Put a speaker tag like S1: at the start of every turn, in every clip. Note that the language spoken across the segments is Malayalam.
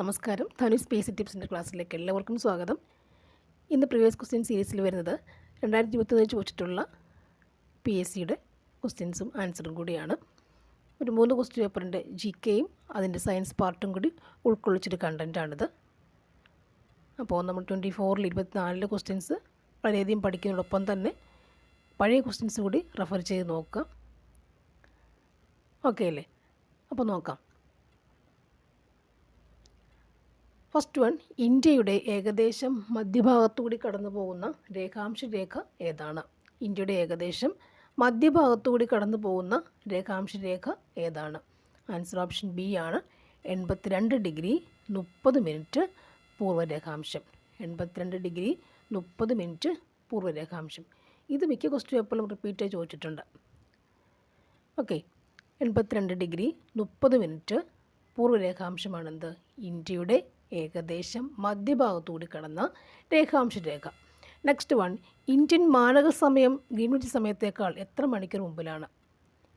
S1: നമസ്കാരം. ധനുഷ് സ്പേസ് ടിപ്സിൻ്റെ ക്ലാസ്സിലേക്ക് എല്ലാവർക്കും സ്വാഗതം. ഇന്ന് പ്രീവിയസ് ക്വസ്റ്റ്യൻ സീരീസിൽ വരുന്നത് 2021 ചോദിച്ചിട്ടുള്ള PSCയുടെ ക്വസ്റ്റ്യൻസും ആൻസറും കൂടിയാണ്. ഒരു 3 ക്വസ്റ്റ്യൻ പേപ്പറിൻ്റെ GKയും അതിൻ്റെ സയൻസ് പാർട്ടും കൂടി ഉൾക്കൊള്ളിച്ചൊരു കണ്ടൻറ്റാണിത്. അപ്പോൾ നമ്മൾ 24-ൽ 24 ക്വസ്റ്റ്യൻസ് വളരെയധികം പഠിക്കുന്നതോടൊപ്പം തന്നെ പഴയ ക്വസ്റ്റ്യൻസ് കൂടി റെഫർ ചെയ്ത് നോക്കുക. ഓക്കെ അല്ലേ? അപ്പോൾ നോക്കാം. ഫസ്റ്റ് വൺ, ഇന്ത്യയുടെ ഏകദേശം മധ്യഭാഗത്തുകൂടി കടന്നു പോകുന്ന രേഖാംശ രേഖ ഏതാണ്? ഇന്ത്യയുടെ ഏകദേശം മധ്യഭാഗത്തുകൂടി കടന്നു പോകുന്ന രേഖാംശ രേഖ ഏതാണ്? ആൻസർ ഓപ്ഷൻ ബി ആണ്. 82 ഡിഗ്രി 30 മിനിറ്റ് പൂർവ്വരേഖാംശം. 82 ഡിഗ്രി 30 മിനിറ്റ് പൂർവ്വരേഖാംശം. ഇത് മിക്ക ക്വസ്റ്റ്യൻ പേപ്പറിലും റിപ്പീറ്റ് ചോദിച്ചിട്ടുണ്ട്. ഓക്കെ, 82 ഡിഗ്രി 30 മിനിറ്റ് പൂർവ്വരേഖാംശമാണെന്ത്? ഇന്ത്യയുടെ ഏകദേശം മധ്യഭാഗത്തുകൂടി കടന്ന രേഖാംശ രേഖ. നെക്സ്റ്റ് വൺ, ഇന്ത്യൻ മാനക സമയം ഗ്രീൻവിച്ച് സമയത്തേക്കാൾ എത്ര മണിക്കൂർ മുമ്പിലാണ്?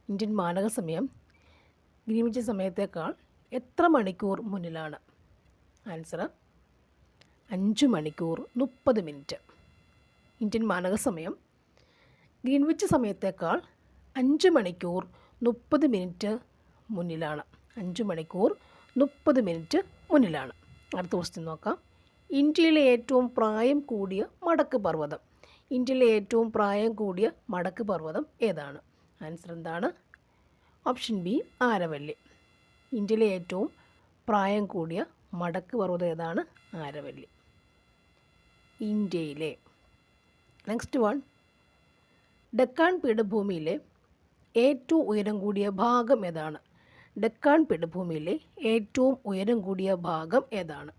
S1: ഇന്ത്യൻ മാനക സമയം ഗ്രീൻവിച്ച് സമയത്തേക്കാൾ എത്ര മണിക്കൂർ മുന്നിലാണ്? ആൻസർ 5 മണിക്കൂർ 30 മിനിറ്റ്. ഇന്ത്യൻ മാനക സമയം ഗ്രീൻവിച്ച് സമയത്തേക്കാൾ 5 മണിക്കൂർ 30 മിനിറ്റ് മുന്നിലാണ്. 5 മണിക്കൂർ 30 മിനിറ്റ് മുന്നിലാണ്. അടുത്ത ക്വസ്റ്റ്യൻ നോക്കാം. ഇന്ത്യയിലെ ഏറ്റവും പ്രായം കൂടിയ മടക്ക് പർവ്വതം. ഇന്ത്യയിലെ ഏറ്റവും പ്രായം കൂടിയ മടക്ക് പർവ്വതം ഏതാണ്? ആൻസർ എന്താണ്? Option B Aravalli. ഇന്ത്യയിലെ ഏറ്റവും പ്രായം കൂടിയ മടക്ക് പർവ്വതം ഏതാണ്? ആരവല്ലി. ഇന്ത്യയിലെ. നെക്സ്റ്റ് വൺ, ഡെക്കാൻ പീഠഭൂമിയിലെ ഏറ്റവും ഉയരം കൂടിയ ഭാഗം ഏതാണ്? ഡെക്കാൻ പീഠഭൂമിയിലെ ഏറ്റവും ഉയരം കൂടിയ ഭാഗം ഏതാണ്?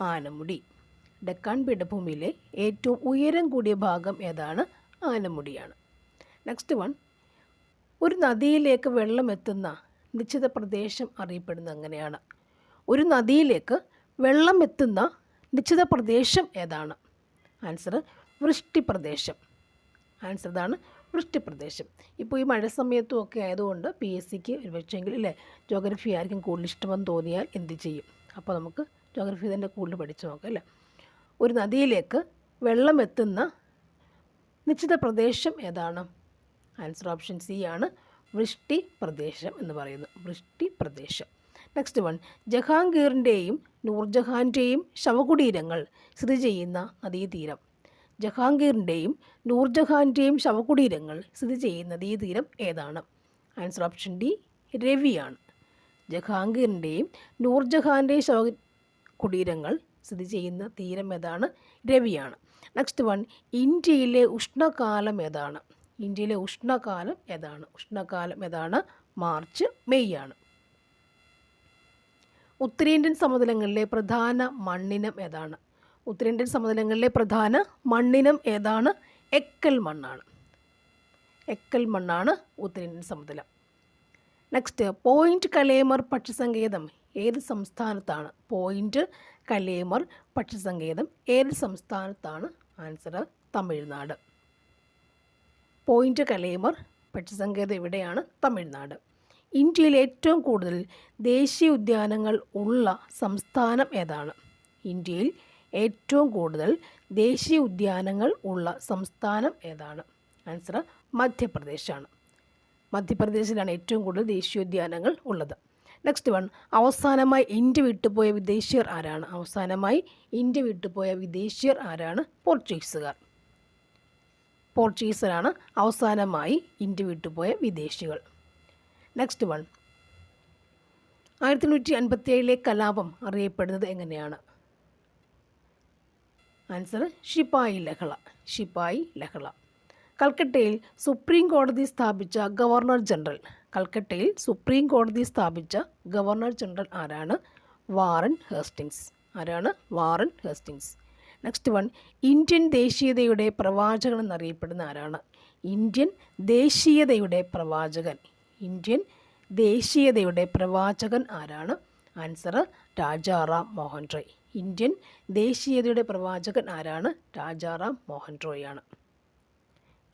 S1: ആനമുടി. ഡെക്കാൻ പീഠഭൂമിയിലെ ഏറ്റവും ഉയരം കൂടിയ ഭാഗം ഏതാണ്? ആനമുടിയാണ്. നെക്സ്റ്റ് വൺ, ഒരു നദിയിലേക്ക് വെള്ളം എത്തുന്ന നിശ്ചിത പ്രദേശം അറിയപ്പെടുന്നത് എങ്ങനെയാണ്? ഒരു നദിയിലേക്ക് വെള്ളം എത്തുന്ന നിശ്ചിത പ്രദേശം ഏതാണ്? ആൻസർ വൃഷ്ടിപ്രദേശം. ആൻസർ ഇതാണ്, വൃഷ്ടിപ്രദേശം. ഇപ്പോൾ ഈ മഴ സമയത്തും ഒക്കെ ആയതുകൊണ്ട് PSCക്ക് ഒരു പക്ഷേങ്കിൽ ഇല്ലേ ജോഗ്രഫി ആയിരിക്കും കൂടുതൽ ഇഷ്ടമെന്ന് തോന്നിയാൽ എന്ത് ചെയ്യും? അപ്പോൾ നമുക്ക് ജോഗ്രഫി തന്നെ കൂടുതൽ പഠിച്ചു നോക്കാം അല്ലേ. ഒരു നദിയിലേക്ക് വെള്ളം എത്തുന്ന നിശ്ചിത പ്രദേശം ഏതാണ്? ആൻസർ ഓപ്ഷൻ സി ആണ്, വൃഷ്ടിപ്രദേശം എന്ന് പറയുന്നത്. വൃഷ്ടിപ്രദേശം. നെക്സ്റ്റ് വൺ, ജഹാംഗീറിൻ്റെയും നൂർജഹാൻ്റെയും ശവകുടീരങ്ങൾ സ്ഥിതി ചെയ്യുന്ന നദീതീരം. ജഹാംഗീറിൻ്റെയും നൂർജഹാൻ്റെയും ശവകുടീരങ്ങൾ സ്ഥിതി ചെയ്യുന്ന നദീതീരം ഏതാണ്? ആൻസർ ഓപ്ഷൻ ഡി രവിയാണ്. ജഹാംഗീറിൻ്റെയും നൂർജഹാൻ്റെയും ശവകുടീരങ്ങൾ സ്ഥിതി ചെയ്യുന്ന തീരം ഏതാണ്? രവിയാണ്. നെക്സ്റ്റ് വൺ, ഇന്ത്യയിലെ ഉഷ്ണകാലം ഏതാണ്? ഇന്ത്യയിലെ ഉഷ്ണകാലം ഏതാണ്? ഉഷ്ണകാലം ഏതാണ്? മാർച്ച് മെയ് ആണ്. ഉത്തരേന്ത്യൻ സമതലങ്ങളിലെ പ്രധാന മണ്ണിനം ഏതാണ്? ഉത്തരേന്ത്യൻ സമതലങ്ങളിലെ പ്രധാന മണ്ണിനം ഏതാണ്? എക്കൽ മണ്ണാണ്. എക്കൽ മണ്ണാണ് ഉത്തരേന്ത്യൻ സമതലം. നെക്സ്റ്റ്, പോയിൻ്റ് കലേമർ പക്ഷിസങ്കേതം ഏത് സംസ്ഥാനത്താണ്? പോയിൻ്റ് കലേമർ പക്ഷിസങ്കേതം ഏത് സംസ്ഥാനത്താണ്? ആൻസർ തമിഴ്നാട്. പോയിൻ്റ് കലേമർ പക്ഷിസങ്കേതം എവിടെയാണ്? തമിഴ്നാട്. ഇന്ത്യയിൽ ഏറ്റവും കൂടുതൽ ദേശീയ ഉദ്യാനങ്ങൾ ഉള്ള സംസ്ഥാനം ഏതാണ്? ഇന്ത്യയിൽ ഏറ്റവും കൂടുതൽ ദേശീയ ഉദ്യാനങ്ങൾ ഉള്ള സംസ്ഥാനം ഏതാണ്? ആൻസർ മധ്യപ്രദേശാണ്. മധ്യപ്രദേശിലാണ് ഏറ്റവും കൂടുതൽ ദേശീയോദ്യാനങ്ങൾ ഉള്ളത്. നെക്സ്റ്റ് വൺ, അവസാനമായി ഇന്ത്യ വിട്ടുപോയ വിദേശീയർ ആരാണ്? അവസാനമായി ഇന്ത്യ വിട്ടുപോയ വിദേശീയർ ആരാണ്? പോർച്ചുഗീസുകാർ. പോർച്ചുഗീസരാണ് അവസാനമായി ഇന്ത്യ വിട്ടുപോയ വിദേശികൾ. നെക്സ്റ്റ് വൺ, 1857 കലാപം അറിയപ്പെടുന്നത് എങ്ങനെയാണ്? ആൻസർ ശിപായി ലഹള. ശിപായി ലഹള. കൽക്കട്ടയിൽ സുപ്രീം കോടതി സ്ഥാപിച്ച ഗവർണർ ജനറൽ. കൽക്കട്ടയിൽ സുപ്രീം കോടതി സ്ഥാപിച്ച ഗവർണർ ജനറൽ ആരാണ്? Warren Hastings. ആരാണ്? Warren Hastings. Next one, Indian ദേശീയതയുടെ പ്രവാചകൻ എന്നറിയപ്പെടുന്ന ആരാണ്? ഇന്ത്യൻ ദേശീയതയുടെ പ്രവാചകൻ. ഇന്ത്യൻ ദേശീയതയുടെ പ്രവാചകൻ ആരാണ്? ആൻസർ രാജാറാം മോഹൻ റോയ്. ഇന്ത്യൻ ദേശീയതയുടെ പ്രവാചകൻ ആരാണ്? രാജാറാം മോഹൻ റോയ് ആണ്.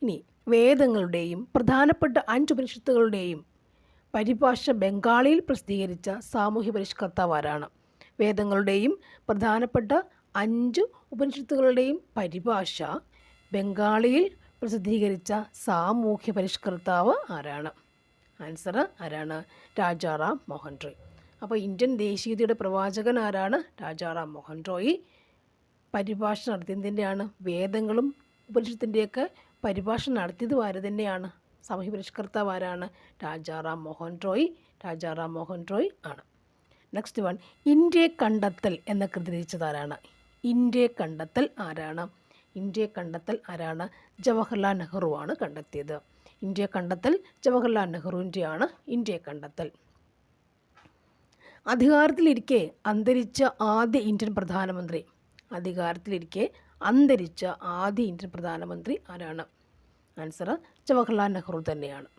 S1: ഇനി വേദങ്ങളുടെയും പ്രധാനപ്പെട്ട 5 ഉപനിഷത്തുകളുടെയും പരിഭാഷ ബംഗാളിയിൽ പ്രസിദ്ധീകരിച്ച സാമൂഹ്യ പരിഷ്കർത്താവ് ആരാണ്? വേദങ്ങളുടെയും പ്രധാനപ്പെട്ട 5 ഉപനിഷത്തുകളുടെയും പരിഭാഷ ബംഗാളിയിൽ പ്രസിദ്ധീകരിച്ച സാമൂഹ്യ പരിഷ്കർത്താവ് ആരാണ്? ആൻസർ ആരാണ്? രാജാറാം മോഹൻ റോയ്. അപ്പോൾ ഇന്ത്യൻ ദേശീയതയുടെ പ്രവാചകൻ ആരാണ്? രാജാറാം മോഹൻ റോയ്. പരിഭാഷ നടത്തിയതിൻ്റെയാണ് വേദങ്ങളും ഉപനിഷത്തിൻ്റെയൊക്കെ പരിഭാഷ നടത്തിയത് ആര് തന്നെയാണ്? സാമൂഹ്യ പരിഷ്കർത്താവ് ആരാണ്? രാജാറാം മോഹൻ റോയ്. രാജാറാം മോഹൻ റോയ് ആണ്. നെക്സ്റ്റ് വൺ, ഇന്ത്യയെ കണ്ടെത്തൽ എന്ന കൃതി രചിച്ചത് ആരാണ്? ഇന്ത്യയെ കണ്ടെത്തൽ ആരാണ്? ഇന്ത്യയെ കണ്ടെത്തൽ ആരാണ്? ജവഹർലാൽ നെഹ്റു ആണ് കണ്ടെത്തിയത്. ഇന്ത്യയെ കണ്ടെത്തൽ ജവഹർലാൽ നെഹ്റുവിൻ്റെയാണ് ഇന്ത്യയെ കണ്ടെത്തൽ. അധികാരത്തിലിരിക്കെ അന്തരിച്ച ആദ്യ ഇന്ത്യൻ പ്രധാനമന്ത്രി. അധികാരത്തിലിരിക്കെ അന്തരിച്ച ആദ്യ ഇന്ത്യൻ പ്രധാനമന്ത്രി ആരാണ്? ആൻസർ ജവഹർലാൽ നെഹ്റു തന്നെയാണ്.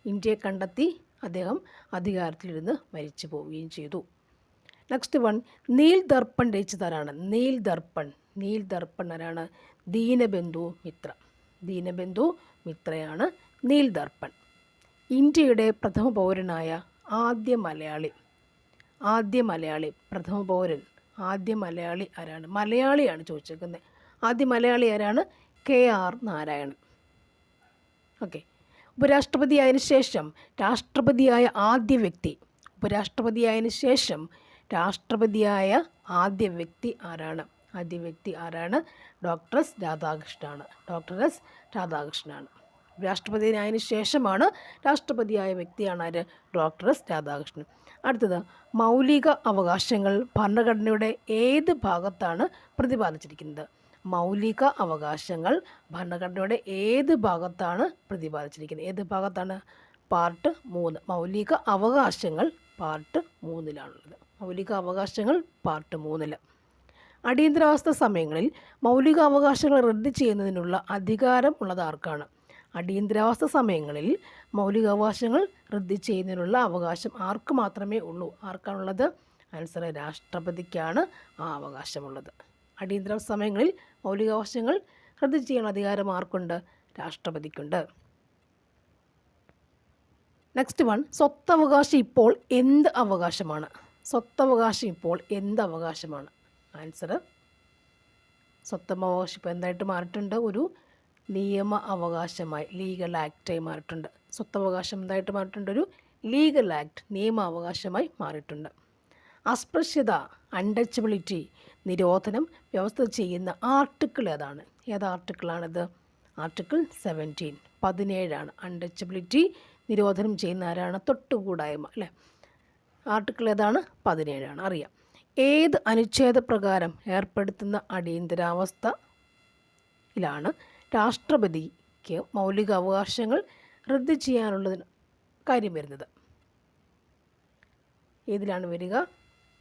S1: ഇന്ത്യയെ കണ്ടെത്തി അദ്ദേഹം അധികാരത്തിലിരുന്ന് മരിച്ചു പോവുകയും ചെയ്തു. നെക്സ്റ്റ് വൺ, നീൽ ദർപ്പൺ രചിച്ചതാരാണ്? നീൽ ദർപ്പൺ. നീൽ ദർപ്പൺ ആരാണ്? ദീനബന്ധു മിത്ര. ദീനബന്ധു മിത്രയാണ് നീൽ ദർപ്പൺ. ഇന്ത്യയുടെ പ്രഥമ പൗരനായ ആദ്യ മലയാളി. ആദ്യ മലയാളി, പ്രഥമ പൗരൻ, ആദ്യ മലയാളി ആരാണ്? മലയാളിയാണ് ചോദിച്ചേക്കുന്നത്. ആദ്യ മലയാളി ആരാണ്? KR നാരായണൻ. ഓക്കെ. ഉപരാഷ്ട്രപതിയായതിനു ശേഷം രാഷ്ട്രപതിയായ ആദ്യ വ്യക്തി. ഉപരാഷ്ട്രപതിയായതിനു ശേഷം രാഷ്ട്രപതിയായ ആദ്യ വ്യക്തി ആരാണ്? ആദ്യ വ്യക്തി ആരാണ്? ഡോക്ടർ എസ് രാധാകൃഷ്ണനാണ്. ഡോക്ടർ എസ് രാധാകൃഷ്ണനാണ്. രാഷ്ട്രപതിയായതിനു ശേഷമാണ് രാഷ്ട്രപതിയായ വ്യക്തിയാണ് ആര്? Doctor S Radhakrishnan. അടുത്തത്, മൗലിക അവകാശങ്ങൾ ഭരണഘടനയുടെ ഏത് ഭാഗത്താണ് പ്രതിപാദിച്ചിരിക്കുന്നത്? മൗലിക അവകാശങ്ങൾ ഭരണഘടനയുടെ ഏത് ഭാഗത്താണ് പ്രതിപാദിച്ചിരിക്കുന്നത്? ഏത് ഭാഗത്താണ്? പാർട്ട് 3. മൗലിക അവകാശങ്ങൾ പാർട്ട് 3-ലാണുള്ളത്. മൗലിക അവകാശങ്ങൾ പാർട്ട് 3. അടിയന്തരാവസ്ഥ സമയങ്ങളിൽ മൗലിക അവകാശങ്ങൾ റദ്ദ് ചെയ്യുന്നതിനുള്ള അധികാരം ഉള്ളത് ആർക്കാണ്? അടിയന്തരാവസ്ഥ സമയങ്ങളിൽ മൗലികാവകാശങ്ങൾ റദ്ദ് ചെയ്യുന്നതിനുള്ള അവകാശം ആർക്ക് മാത്രമേ ഉള്ളൂ? ആർക്കാണുള്ളത്? ആൻസർ രാഷ്ട്രപതിക്കാണ് ആ അവകാശമുള്ളത്. അടിയന്തരാവസ്ഥ സമയങ്ങളിൽ മൗലികാവകാശങ്ങൾ റദ്ദ് ചെയ്യാനുള്ള അധികാരം ആർക്കുണ്ട്? രാഷ്ട്രപതിക്കുണ്ട്. നെക്സ്റ്റ് വൺ, സ്വത്തവകാശം ഇപ്പോൾ എന്ത് അവകാശമാണ്? സ്വത്തവകാശം ഇപ്പോൾ എന്ത് അവകാശമാണ്? ആൻസർ സ്വത്തവകാശം ഇപ്പോൾ എന്തായിട്ട് മാറിയിട്ടുണ്ട്? ഒരു നിയമ അവകാശമായി, ലീഗൽ ആക്റ്റായി മാറിയിട്ടുണ്ട്. സ്വത്തവകാശം എന്തായിട്ട് മാറിയിട്ടുണ്ട്? ഒരു ലീഗൽ ആക്ട്, നിയമ അവകാശമായി മാറിയിട്ടുണ്ട്. അസ്പൃശ്യത, അൺടച്ചബിലിറ്റി നിരോധനം വ്യവസ്ഥ ചെയ്യുന്ന ആർട്ടിക്കിൾ ഏതാണ്? ഏത് ആർട്ടിക്കിളാണിത്? ആർട്ടിക്കിൾ 17 അൺടച്ചബിലിറ്റി നിരോധനം ചെയ്യുന്ന ആരാണ്? തൊട്ടുകൂടായ്മ, അല്ലേ? ആർട്ടിക്കിൾ ഏതാണ്? 17 അറിയാം. ഏത് അനുച്ഛേദപ്രകാരം ഏർപ്പെടുത്തുന്ന അടിയന്തരാവസ്ഥയിലാണ് രാഷ്ട്രപതിക്ക് മൗലിക അവകാശങ്ങൾ റദ്ദ് ചെയ്യാനുള്ളതിന് കാര്യം വരുന്നത്? ഏതിലാണ് വരിക?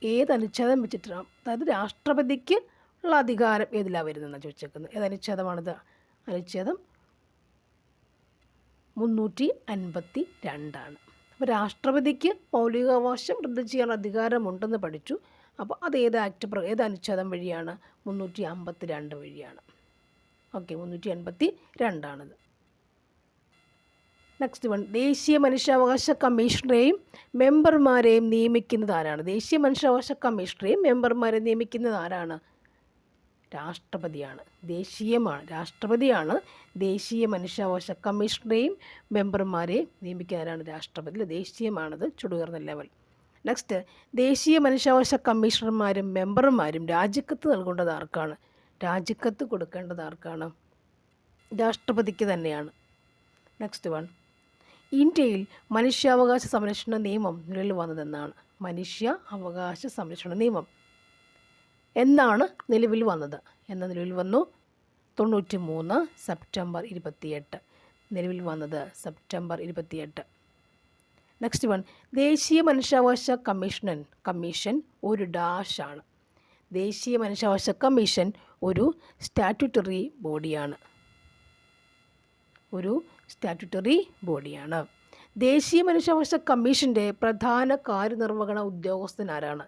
S1: ഏത് അനുച്ഛേദം വെച്ചിട്ടാണ്? അതായത് രാഷ്ട്രപതിക്ക് ഉള്ള അധികാരം ഏതിലാണ് വരുന്നതെന്ന് ചോദിച്ചേക്കുന്നത്. ഏത് അനുച്ഛേദമാണിത്? അനുച്ഛേദം 352. അപ്പോൾ രാഷ്ട്രപതിക്ക് മൗലികാവകാശം റദ്ദ് ചെയ്യാനുള്ള അധികാരമുണ്ടെന്ന് പഠിച്ചു. അപ്പോൾ അത് ഏത് ഏത് അനുച്ഛേദം വഴിയാണ്? 352 വഴിയാണ്. ഓക്കെ, 352. നെക്സ്റ്റ് വൺ, ദേശീയ മനുഷ്യാവകാശ കമ്മീഷണറെയും മെമ്പർമാരെയും നിയമിക്കുന്നത് ആരാണ്? ദേശീയ മനുഷ്യാവകാശ കമ്മീഷണറെയും മെമ്പർമാരെ നിയമിക്കുന്നത് ആരാണ്? രാഷ്ട്രപതിയാണ്. രാഷ്ട്രപതിയാണ് ദേശീയ മനുഷ്യാവകാശ കമ്മീഷണറെയും മെമ്പർമാരെയും നിയമിക്കുന്ന ആരാണ്? രാഷ്ട്രപതി. ദേശീയമാണത്, ചുടുകയർന്ന ലെവൽ. നെക്സ്റ്റ്, ദേശീയ മനുഷ്യാവകാശ കമ്മീഷണർമാരും മെമ്പർമാരും രാജിക്കത്ത് നൽകേണ്ടത് ആർക്കാണ്? രാജിക്കത്ത് കൊടുക്കേണ്ടത് ആർക്കാണ്? രാഷ്ട്രപതിക്ക് തന്നെയാണ്. നെക്സ്റ്റ് വൺ, ഇന്ത്യയിൽ മനുഷ്യാവകാശ സംരക്ഷണ നിയമം നിലവിൽ വന്നതെന്നാണ്? മനുഷ്യ അവകാശ സംരക്ഷണ നിയമം എന്നാണ് നിലവിൽ വന്നത്? നിലവിൽ വന്നു? 93 സെപ്റ്റംബർ 28. നിലവിൽ വന്നത് സെപ്റ്റംബർ 28. നെക്സ്റ്റ് വൺ, ദേശീയ മനുഷ്യാവകാശ കമ്മീഷൻ ഒരു ഡാഷാണ്. ദേശീയ മനുഷ്യാവകാശ കമ്മീഷൻ ഒരു സ്റ്റാറ്റ്യൂട്ടറി ബോഡിയാണ്. ദേശീയ മനുഷ്യാവകാശ കമ്മീഷൻ്റെ പ്രധാന കാര്യനിർവഹണ ഉദ്യോഗസ്ഥനാരാണ്?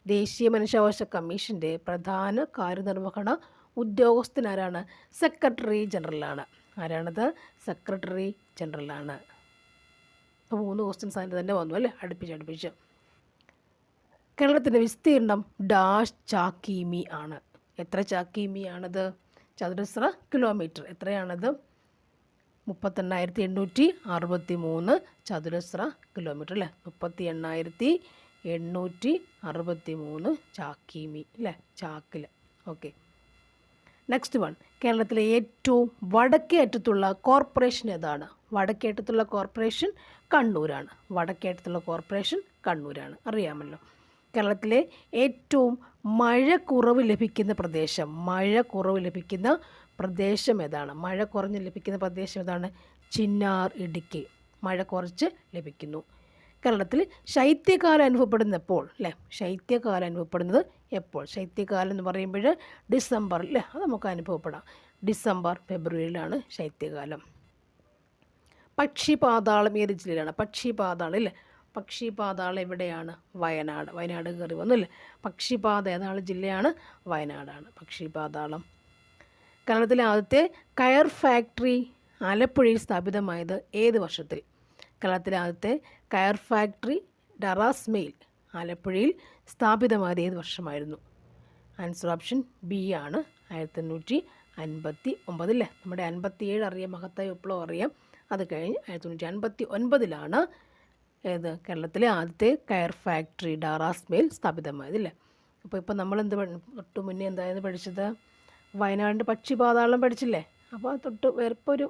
S1: ദേശീയ മനുഷ്യാവകാശ കമ്മീഷൻ്റെ പ്രധാന കാര്യനിർവഹണ ഉദ്യോഗസ്ഥനാരാണ്? സെക്രട്ടറി ജനറലാണ്. ആരാണത്? സെക്രട്ടറി ജനറലാണ്. അപ്പോൾ 3 ക്വസ്റ്റ്യൻസ് അതിൻ്റെ തന്നെ വന്നു, അല്ലേ? അടുപ്പിച്ച്. കേരളത്തിൻ്റെ വിസ്തീർണം ഡാഷ് ചാക്കിമി ആണ്. എത്ര ചാക്കിമി ആണത്? ചതുരശ്ര കിലോമീറ്റർ. എത്രയാണത്? 38,863 ചതുരശ്ര കിലോമീറ്റർ അല്ലേ? 38,863 ചാക്കിമി അല്ലേ? ചാക്കിൽ. ഓക്കെ. Next one. കേരളത്തിലെ ഏറ്റവും വടക്കേ അറ്റത്തുള്ള കോർപ്പറേഷൻ ഏതാണ്? വടക്കേ അറ്റത്തുള്ള കോർപ്പറേഷൻ കണ്ണൂരാണ്. വടക്കേ അറ്റത്തുള്ള കോർപ്പറേഷൻ കണ്ണൂരാണ്. അറിയാമല്ലോ. കേരളത്തിലെ ഏറ്റവും മഴ കുറവ് ലഭിക്കുന്ന പ്രദേശം ഏതാണ്? മഴ കുറഞ്ഞ് ലഭിക്കുന്ന പ്രദേശം ഏതാണ്? ചിന്നാർ, ഇടുക്കി. മഴ കുറച്ച് ലഭിക്കുന്നു. കേരളത്തിൽ ശൈത്യകാലം അനുഭവപ്പെടുന്ന എപ്പോൾ? അല്ലേ? ശൈത്യകാലം അനുഭവപ്പെടുന്നത് എപ്പോൾ? ശൈത്യകാലം എന്ന് പറയുമ്പോൾ ഡിസംബർ അല്ലേ? അത് നമുക്ക് അനുഭവപ്പെടാം. ഡിസംബർ, ഫെബ്രുവരിയിലാണ് ശൈത്യകാലം. പക്ഷിപാതാളം ഏത് ജില്ലയിലാണ്? പക്ഷിപാതാളം ഇല്ലേ? പക്ഷിപാതാളം എവിടെയാണ്? വയനാട്. വയനാട് കയറി വന്നല്ലേ? പക്ഷിപാത ഏതാണ് ജില്ലയാണ്? വയനാടാണ് പക്ഷിപാതാളം. കേരളത്തിലെ ആദ്യത്തെ കയർ ഫാക്ടറി ആലപ്പുഴയിൽ സ്ഥാപിതമായത് ഏത് വർഷത്തിൽ? കേരളത്തിലെ ആദ്യത്തെ കയർ ഫാക്ടറി ഡറാസ്മെയിൽ ആലപ്പുഴയിൽ സ്ഥാപിതമായത് ഏത് വർഷമായിരുന്നു? ആൻസർ ഓപ്ഷൻ ബി ആണ്. 1859 അല്ലേ? നമ്മുടെ 57 അറിയാം, മഹത്തായ വിപ്ലവം അറിയാം. അത് കഴിഞ്ഞ് 1859 ഏത് കേരളത്തിലെ ആദ്യത്തെ കയർ ഫാക്ടറി ഡറാസ്മെയിൽ സ്ഥാപിതമായത് അല്ലേ? അപ്പോൾ ഇപ്പോൾ നമ്മളെന്ത് തൊട്ട് മുന്നേ എന്തായിരുന്നു പഠിച്ചത്? വയനാടിൻ്റെ പക്ഷിപാതാളം പഠിച്ചില്ലേ? അപ്പോൾ തൊട്ട് വേറൊരു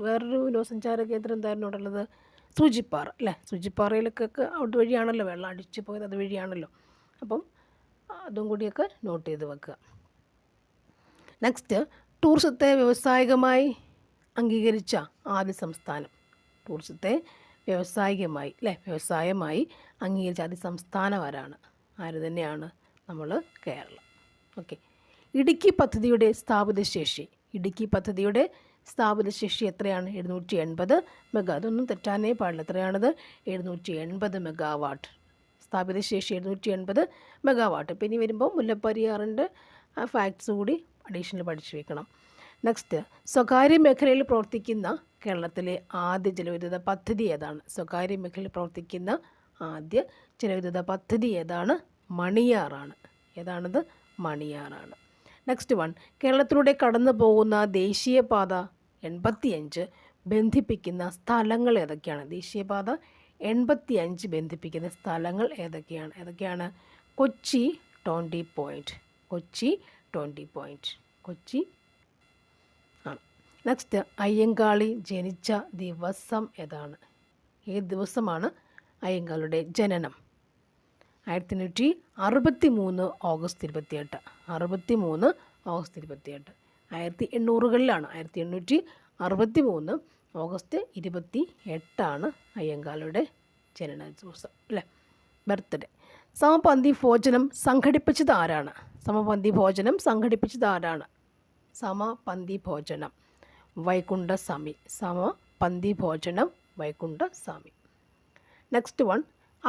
S1: വേറൊരു വിനോദസഞ്ചാര കേന്ദ്രം എന്തായിരുന്നു അവിടെ ഉള്ളത്? സൂചിപ്പാറ അല്ലേ? സൂചിപ്പാറയിലേക്കൊക്കെ അവിടെ വഴിയാണല്ലോ വെള്ളം അടിച്ച് പോയത്, അത് വഴിയാണല്ലോ. അപ്പം അതും കൂടിയൊക്കെ നോട്ട് ചെയ്ത് വെക്കുക. നെക്സ്റ്റ്, ടൂറിസത്തെ വ്യാവസായികമായി അംഗീകരിച്ച ആദ്യ സംസ്ഥാനം. ടൂറിസത്തെ വ്യവസായമായി അംഗീകരിച്ച ആദ്യ സംസ്ഥാനം ആരാണ്? ആര് തന്നെയാണ്? നമ്മൾ കേരളം. ഓക്കെ. ഇടുക്കി പദ്ധതിയുടെ സ്ഥാപിത ശേഷി എത്രയാണ്? 780 മെഗാ. അതൊന്നും തെറ്റാനേ പാടില്ല. എത്രയാണത്? 780 മെഗാവാട്ട്. സ്ഥാപിത ശേഷി 780 മെഗാവാട്ട്. പിന്നെ വരുമ്പോൾ മുല്ലപ്പെരിയാറിൻ്റെ ഫാക്ട്സ് കൂടി അഡീഷണൽ പഠിച്ചു വയ്ക്കണം. നെക്സ്റ്റ്, സ്വകാര്യ മേഖലയിൽ പ്രവർത്തിക്കുന്ന കേരളത്തിലെ ആദ്യ ജലവൈദ്യുത പദ്ധതി ഏതാണ്? സ്വകാര്യ മേഖലയിൽ പ്രവർത്തിക്കുന്ന ആദ്യ ജലവൈദ്യുത പദ്ധതി ഏതാണ്? മണിയാറാണ്. ഏതാണത്? മണിയാറാണ്. Next one. കേരളത്തിലൂടെ കടന്നു പോകുന്ന ദേശീയപാത 85 ബന്ധിപ്പിക്കുന്ന സ്ഥലങ്ങൾ ഏതൊക്കെയാണ്? ദേശീയപാത 85 ബന്ധിപ്പിക്കുന്ന സ്ഥലങ്ങൾ ഏതൊക്കെയാണ്? കൊച്ചി ടോണ്ടി പോയിൻറ്റ്. കൊച്ചി ആണ്. നെക്സ്റ്റ്, അയ്യങ്കാളി ജനിച്ച ദിവസം ഏതാണ്? ഏത് ദിവസമാണ് അയ്യങ്കാളിയുടെ ജനനം? 1863 ഓഗസ്റ്റ് 28. 1800കളിലാണ്. 1863 ഓഗസ്റ്റ് 28 അയ്യങ്കാളിയുടെ ജനന ദിവസം അല്ലേ? ബർത്ത്ഡേ. സമപന്തി ഭോജനം സംഘടിപ്പിച്ചത് ആരാണ്? സമപന്തി ഭോജനം വൈകുണ്ഠസ്വാമി. Next one.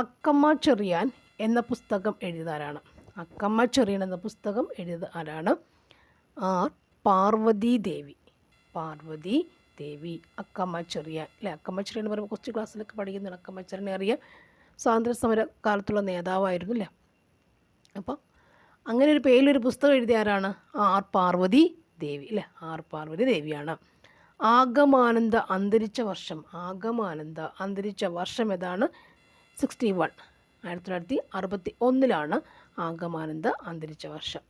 S1: അക്കമ്മ ചെറിയാൻ എന്ന പുസ്തകം എഴുതിയതാരാണ്? ആർ പാർവതി ദേവി. അക്കമ്മ ചെറിയാൻ അല്ലേ? അക്കമ്മ ചെറിയാൻ എന്ന് പറയുമ്പോൾ കൊച്ചു ക്ലാസ്സിലൊക്കെ പഠിക്കുന്ന അക്കമ്മ ചെറിയാനെ അറിയാം. സ്വാതന്ത്ര്യ സമര കാലത്തുള്ള നേതാവായിരുന്നു അല്ലേ? അപ്പം അങ്ങനെ ഒരു പേരിലൊരു പുസ്തകം എഴുതിയ ആരാണ്? ആർ പാർവതി ദേവി അല്ലേ? ആർ പാർവതി ദേവിയാണ്. ആഗമാനന്ദ അന്തരിച്ച വർഷം ഏതാണ്? 61. 1961 ആഗമാനന്ദ അന്തരിച്ച വർഷം.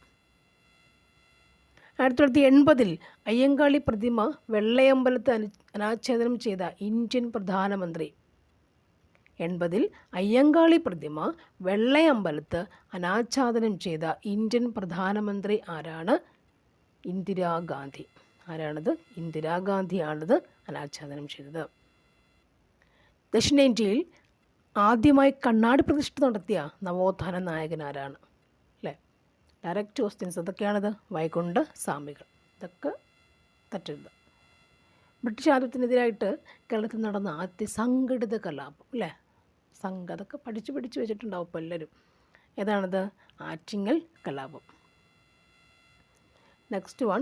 S1: 1980 അയ്യങ്കാളി പ്രതിമ വെള്ളയമ്പലത്ത് അനാച്ഛാദനം ചെയ്ത ഇന്ത്യൻ പ്രധാനമന്ത്രി. 80 അയ്യങ്കാളി പ്രതിമ വെള്ളയമ്പലത്ത് അനാച്ഛാദനം ചെയ്ത ഇന്ത്യൻ പ്രധാനമന്ത്രി ആരാണ്? ഇന്ദിരാഗാന്ധി. ആരാണത്? ഇന്ദിരാഗാന്ധിയാണത് അനാച്ഛാദനം ചെയ്തത്. ദക്ഷിണേന്ത്യയിൽ ആദ്യമായി കണ്ണാടി പ്രതിഷ്ഠ നടത്തിയ നവോത്ഥാന നായകൻ ആരാണ്? അല്ലേ? Direct questions. അതൊക്കെയാണത്? വൈകുണ്ഠസ്വാമികൾ. ഇതൊക്കെ തെറ്റരുത്. ബ്രിട്ടീഷ് ആധിപത്യത്തിനെതിരായിട്ട് കേരളത്തിൽ നടന്ന ആദ്യ സംഘടിത കലാപം അല്ലേ? അതൊക്കെ പഠിച്ച് വെച്ചിട്ടുണ്ടാവും ഇപ്പോൾ എല്ലാവരും. ഏതാണത്? ആറ്റിങ്ങൽ കലാപം. Next one.